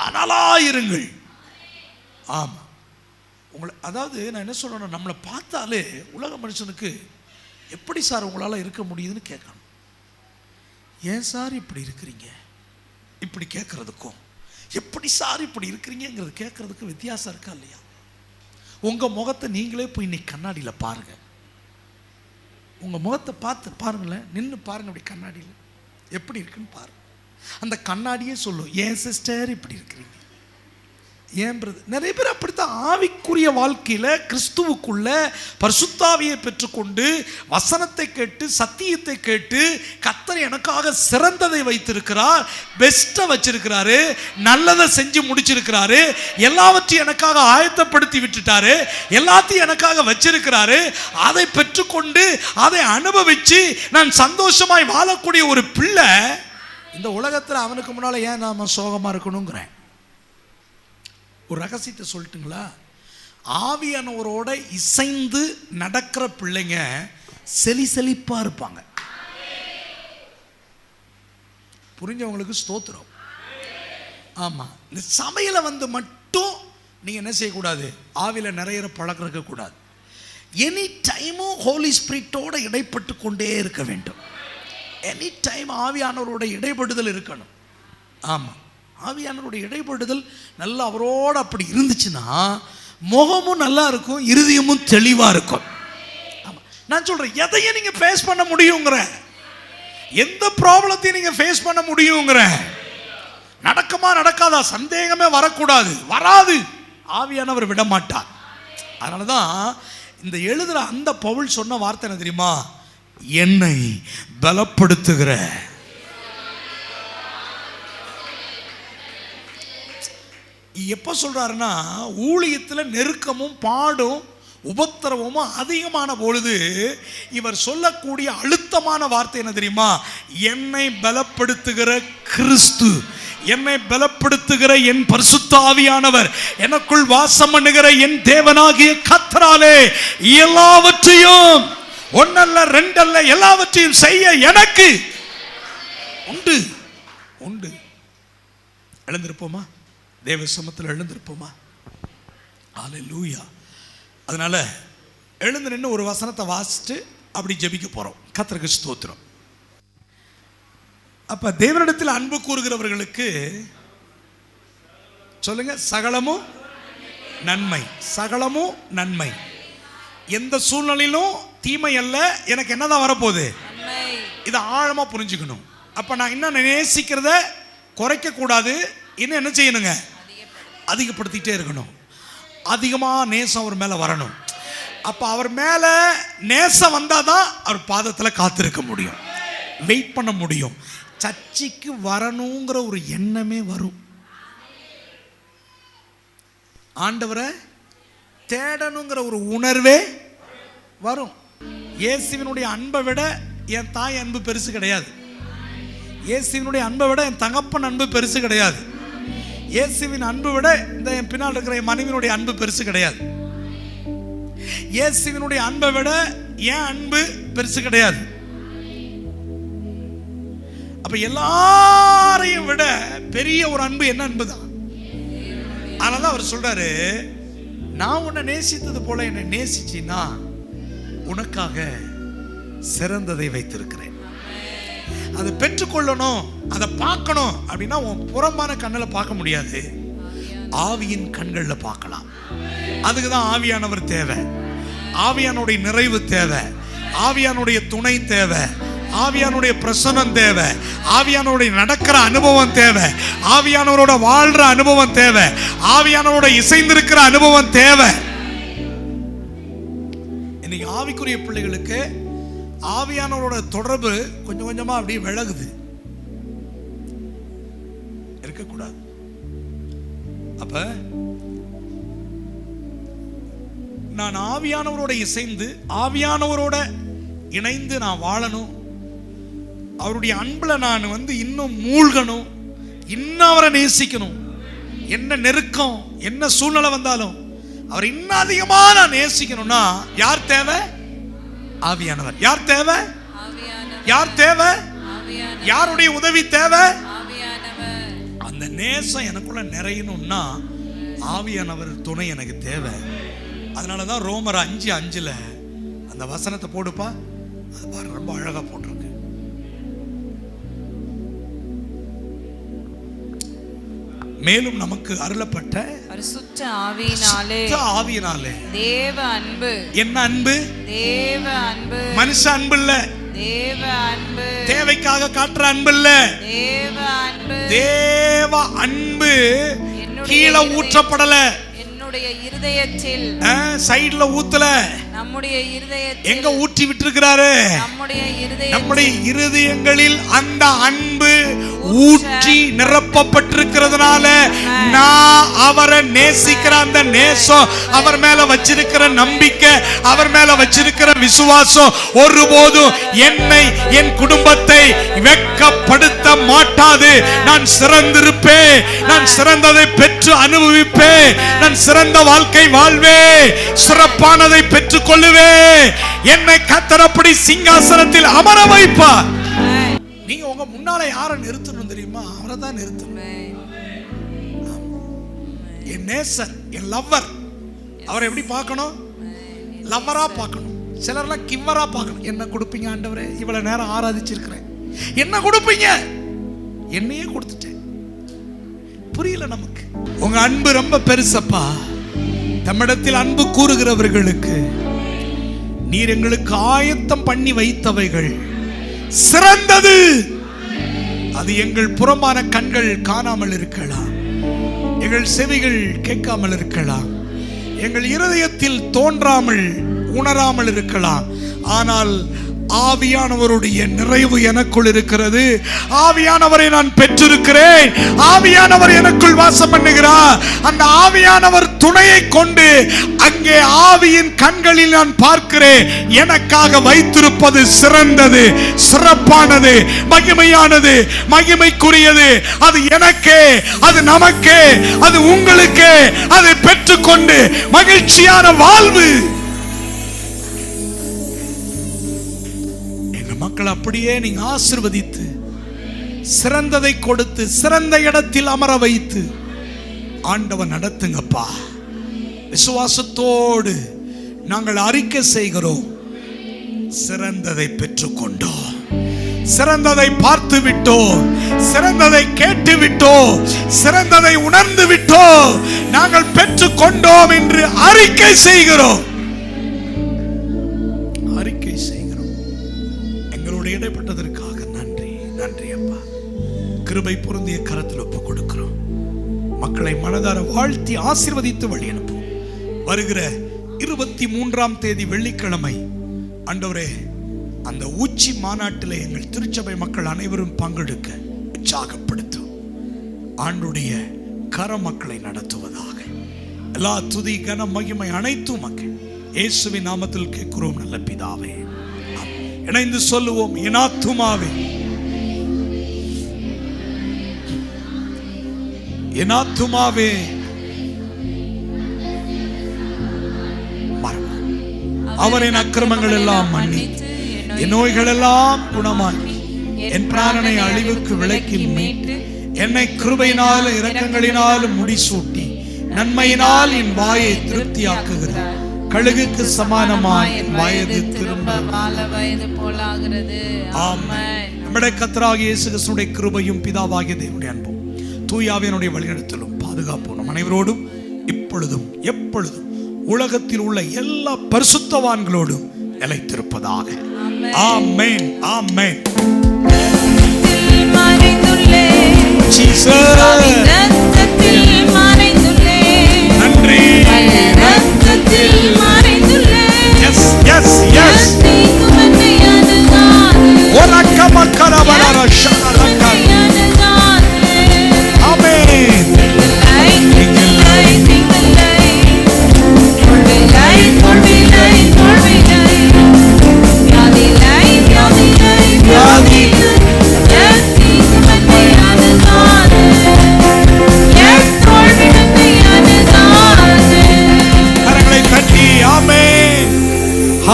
அனலாயிருங்கள். ஆமா, உங்களை அதாவது நான் என்ன சொல்லணும், நம்மளை பார்த்தாலே உலக மனுஷனுக்கு எப்படி சார் உங்களால் இருக்க முடியுதுன்னு கேட்கணும். ஏன் சார் இப்படி இருக்கிறீங்க இப்படி கேட்கறதுக்கும், எப்படி சார் இப்படி இருக்கிறீங்கிறது கேட்கறதுக்கு வித்தியாசம் இருக்கா இல்லையா? உங்க முகத்தை நீங்களே போய் இன்னைக்கு கண்ணாடியில் பாருங்க. உங்க முகத்தை பார்த்து பாருங்களேன், நின்று பாருங்க அப்படி கண்ணாடியில் எப்படி இருக்குன்னு பாருங்க. அந்த கண்ணாடியே சொல்லும், ஏன் சிஸ்டர் இப்படி இருக்கிறீங்க, ஏன் பிரதர். நிறைய பேர் அப்படித்தான் ஆவிக்குரிய வாழ்க்கையில கிறிஸ்துவுக்குள்ள பரிசுத்தாவியை பெற்றுக்கொண்டு வசனத்தை கேட்டு சத்தியத்தை கேட்டு, கர்த்தர் எனக்காக சிறந்ததை வைத்திருக்கிறார், பெஸ்ட்டை வச்சிருக்கிறாரு, நல்லதை செஞ்சு முடிச்சிருக்கிறாரு, எல்லாவற்றையும் எனக்காக ஆயத்தப்படுத்தி விட்டுட்டாரு, எல்லாத்தையும் எனக்காக வச்சிருக்கிறாரு, அதை பெற்றுக்கொண்டு அதை அனுபவிச்சு நான் சந்தோஷமாய் வாழக்கூடிய ஒரு பிள்ளை இந்த உலகத்தில் அவனுக்கு முன்னால ஏன் நாம சோகமா இருக்கணுங்கிறேன். ஒரு ரகசியத்தை சொல்லட்டுங்களா? ஆவியானவரோட இசைந்து நடக்கிற பிள்ளைங்க செலிப்பா இருப்பாங்க. புரிஞ்சவங்களுக்கு ஸ்தோத்திரம். ஆமா, இந்த சபையில வந்து மட்டும் நீங்க என்ன செய்யக்கூடாது, ஆவியில நிறைய பழக்கம் இருக்கக்கூடாது. எனி டைமும் ஹோலி ஸ்பிரிட்டோட இடைப்பட்டு கொண்டே இருக்க வேண்டும். எனி டைம் ஆவியானவரோட இடைப்படுதல் இருக்கணும். ஆமா, ஆவியானவருடைய இடைப்படுதல் நல்லா அவரோட அப்படி இருந்துச்சுன்னா முகமும் நல்லா இருக்கும், இருதயமும் தெளிவா இருக்கும். ஆமா, நான் சொல்றேன், எதையும் நீங்க ஃபேஸ் பண்ண முடியுங்கிற, எந்த ப்ராப்ளத்தையும் நீங்க ஃபேஸ் பண்ண முடியுங்கிற, நடக்குமா நடக்காதா சந்தேகமே வரக்கூடாது, வராது. ஆவியானவர் விட மாட்டார். அதனாலதான் இந்த எழுதுற அந்த பவுல் சொன்ன வார்த்தை என்ன தெரியுமா? என்னை பலப்படுத்துகிற. எப்ப சொல்றாருன்னா, ஊழியத்தில் நெருக்கமும் பாடும் உபத்திரவமும் அதிகமான பொழுது இவர் சொல்லக்கூடிய அழுத்தமான வார்த்தை என்ன தெரியுமா? என்னை பலப்படுத்துகிற கிறிஸ்து, என்னை பலப்படுத்துகிற என் பரிசுத்த ஆவியானவர், எனக்குள் வாசம் பண்ணுகிற என் தேவனாகிய கர்த்தராலே எல்லாவற்றையும், ஒன்னல்ல ரெண்டல்ல, எல்லாவற்றையும் செய்ய எனக்கு உண்டு உண்டு. எழுந்திருப்போமா? தேவ சமத்தில் எழுந்திருப்போமா? அல்லேலூயா. அதனால எழுந்து நின்று ஒரு வசனத்தை வாசிட்டு அப்படி ஜெபிக்க போறோம். கர்த்தருக்கு ஸ்தோத்திரம். அப்ப தேவனிடத்தில் அன்பு கூறுகிறவர்களுக்கு சொல்லுங்க, சகலமும் நன்மை, சகலமும் நன்மை. எந்த சூழ்நிலையிலும் தீமை அல்ல, எனக்கு என்னதான் வரப்போகுது, இதை ஆழமா புரிஞ்சுக்கணும். அப்ப நான் இன்னும் நேசிக்கிறத குறைக்க கூடாது, இன்னும் என்ன செய்யணுங்க, அதிகப்படுத்திட்டே இருக்கணும். அதிகமா நேசம் அவர் மேல வரணும். அப்ப அவர் மேல நேசம் வந்தாதான் அவர் பாதத்துல காத்திருக்க முடியும், வெயிட் பண்ண முடியும். சர்ச்சைக்கு வரணுங்கிற ஒரு எண்ணமே வரும், ஆண்டவரை தேடணுங்கிற ஒரு உணர்வே வரும். இயேசுவினுடைய அன்பை விட என் தாய் அன்பு பெருசு கிடையாது. இயேசுவினுடைய அன்பை விட என் தகப்பன் அன்பு பெருசு கிடையாது. இயேசுவின் அன்பு விட இந்த என் பின்னால் இருக்கிற என் மனைவியினுடைய அன்பு பெருசு கிடையாது. இயேசுவினுடைய அன்பை விட என் அன்பு பெருசு கிடையாது. அப்ப எல்லாரையும் விட பெரிய ஒரு அன்பு என்ன அன்பு தான். அதனால அவர் சொல்றாரு, நான் உன்னை நேசித்தது போல என்னை நேசிச்சின்னா உனக்காக சிறந்ததை வைத்திருக்கிறேன். அதை பெற்றுக்கொள்ளணும், அதை பார்க்கணும் அப்படின்னா உன் புறம்பான கண்ணில் பார்க்க முடியாது, ஆவியின் கண்களில் பார்க்கலாம். அதுக்கு தான் ஆவியானவர் தேவை, ஆவியானுடைய நிறைவு தேவை, ஆவியானுடைய துணை தேவை, ஆவியானுடைய பிரசன்னம் தேவை, ஆவியானோட நடக்கிற அனுபவம் தேவை, ஆவியானவரோட வாழ்ற அனுபவம் தேவை, ஆவியானவரோட இசைந்திருக்கிற அனுபவம் தேவை. இன்னைக்கு ஆவிக்குரிய பிள்ளைகளுக்கு ஆவியானவரோட தொடர்பு கொஞ்சம் கொஞ்சமா அப்படியே விலகுது, இருக்கக்கூடாது. அப்ப நான் ஆவியானவரோட இசைந்து ஆவியானவரோட இணைந்து நான் வாழணும். அவருடைய அன்புல நான் இன்னும் மூழ்கணும், இன்னும் அவரை நேசிக்கணும். என்ன நெருக்கம், என்ன சூழ்நிலை வந்தாலும் அவர் இன்னும் அதிகமா நான் நேசிக்கணும்னா யார் தேவை? ஆவியானவர். யார் தேவை? யார் தேவை? யாருடைய உதவி தேவை? அந்த நேசம் எனக்குள்ள நிறையணும்னா ஆவியானவர் துணை எனக்கு தேவை. அதனாலதான் ரோமர் 5:5 அந்த வசனத்தை போடுப்பா. அது பாரு, ரொம்ப அழகா போட்டிருக்கு. மேலும் நமக்கு அருளப்பட்ட பரிசுத்த ஆவியினாலே தேவ அன்பு. என்ன அன்பு? தேவ அன்பு. மனுஷ அன்பு இல்ல, தேவ அன்பு. தேவைக்காக காட்டுற அன்பு இல்ல, தேவ அன்பு. தேவ அன்பு கீழே ஊற்றப்படல, என்னுடைய இருதயத்தில் சைடுல ஊத்தல, நம்முடைய இருதயத்தில் எங்க ஊற்றி விட்டிருக்கிறாரு? நம்முடைய இருதயங்களில் அந்த அன்பு ஊற்றி நிரப்பப்பட்டிருக்கிறதுனால நான் அவரை நேசிக்கிற அந்த நேசம், அவர் மேல வச்சிருக்கிற நம்பிக்கை, அவர் மேல வச்சிருக்கிற விசுவாசம் ஒருபோதும் என்னை, என் குடும்பத்தை வெட்கப்படுத்த மாட்டாது. நான் சிறந்திருப்பேன், நான் சிறந்ததை பெற்று அனுபவிப்பேன், நான் சிறந்த வாழ்க்கை வாழ்வே, சிறப்பானதை பெற்றுக் கொள்ளுவே. என்னை கர்த்தர் அப்படி சிங்காசனத்தில் அமர வைப்பார். நீங்க உங்க முன்னால யாரை நிறுத்தணும் தெரியுமா? அவரை தான் நிறுத்தணும். என் நேசர், என் லவ்வர், அவரை எப்படி பார்க்கணும்? லவ்வரா பார்க்கணும். சிலர்லாம் கிவ்வரா பார்க்கணும். என்ன கொடுப்பீங்க ஆண்டவரே? இவ்வளவு நேரம் ஆராதிச்சிருக்கிறேன், என்ன கொடுப்பீங்க? என்னையே கொடுத்துட்டேன். புரியல நமக்கு. உங்க அன்பு ரொம்ப பெருசப்பா. தம்மிடத்தில் அன்பு கூறுகிறவர்களுக்கு நீர் எங்களுக்கு ஆயத்தம் பண்ணி வைத்தவைகள் சிறந்தது. அது எங்கள் புறமான கண்கள் காணாமல் இருக்கலாம், எங்கள் செவிகள் கேட்காமல் இருக்கலாம், எங்கள் இருதயத்தில் தோன்றாமல் உணராமல் இருக்கலாம். ஆனால் ஆவியானவருடைய நிறைவு எனக்குள் இருக்கிறது. ஆவியானவரை நான் பெற்றிருக்கிறேன். ஆவியானவர் எனக்குள் வாசம் பண்ணுகிறார். அந்த ஆவியானவர் துணையை கொண்டு அங்கே ஆவியின் கண்களில் நான் பார்க்கிறேன். எனக்காக வைத்திருப்பது சிறந்தது, சிறப்பானது, மகிமையானது, மகிமைக்குரியது. அது எனக்கே, அது நமக்கே, அது உங்களுக்கே. அதை பெற்றுக்கொண்டு மகிழ்ச்சியான வாழ்வு. மக்கள் அப்படியே நீங்க ஆசீர்வதித்து சிறந்ததை கொடுத்து சிறந்த இடத்தில் அமர வைத்து ஆண்டவர் நடத்துங்கப்பா. விசுவாசத்தோடு நாங்கள் அறிக்கை செய்கிறோம். சிறந்ததை பெற்றுக்கொண்டோம், சிறந்ததை பார்த்து விட்டோம், சிறந்ததை கேட்டு விட்டோம், சிறந்ததை உணர்ந்து விட்டோம். நாங்கள் பெற்றுக்கொண்டோம் என்று அறிக்கை செய்கிறோம். அறிக்கை செய்கிறோம். இடைப்பட்டதற்காக நன்றி, நன்றி அப்பா. கிருபை பொருந்திய கரத்தில் ஒப்புக் கொடுக்கிறோம். மக்களை மனதார வாழ்த்தி ஆசீர்வதித்து வழி அனுப்பும். வருகிற 23ஆம் தேதி வெள்ளிக்கிழமை ஆண்டவரே, அந்த உச்சி மாநாட்டில் எங்கள் திருச்சபை மக்கள் அனைவரும் பங்கெடுக்க உற்சாகப்படுத்தும். ஆண்டுடைய கர மக்களை நடத்துவதாக. எல்லா துதி கன மகிமை அனைத்தும் மக்கள் இயேசுவின் நாமத்தில் கேட்கிறோம் நல்ல பிதாவே. இணைந்து சொல்லுவோம். என் ஆத்துமாவே, என் ஆத்துமாவே அவர் என் அக்கிரமங்கள் எல்லாம் மன்னித்து என் நோய்கள் எல்லாம் குணமாக்கி என் பிராணனை அழிவுக்கு விலக்கி மீட்டு என்னை கிருபையினாலும் இரக்கங்களினாலும் முடிசூட்டி நன்மையினால் என் வாயை திருப்தியாக்குகிறார். கழுகுக்கு சமானமாய் என் வயது திரும்ப வயது போலாகிறது. ஆமென். நம்முடைய கர்த்தராகிய இயேசு கிறிஸ்துவின் கிருபையும் பிதாவாகிய தேவனுடைய அன்பும் தூய ஆவியானுடைய வழிநடத்தலும் பாதுகாப்பும் நம் அனைவரோடும் இப்பொழுதும் எப்பொழுதும் உலகத்தில் உள்ள எல்லா பரிசுத்தவான்களோடும் நிலைத்திருப்பதாக. ஆமென். ஆமென். நன்றி. Amen.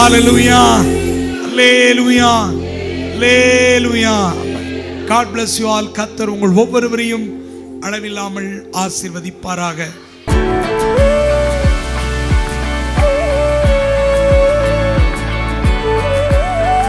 Hallelujah hallelujah hallelujah. God bless you all. கர்த்தர் உங்கள் ஒவ்வொருவரையும் அளவில்லாமல் ஆசீர்வதிப்பாராக.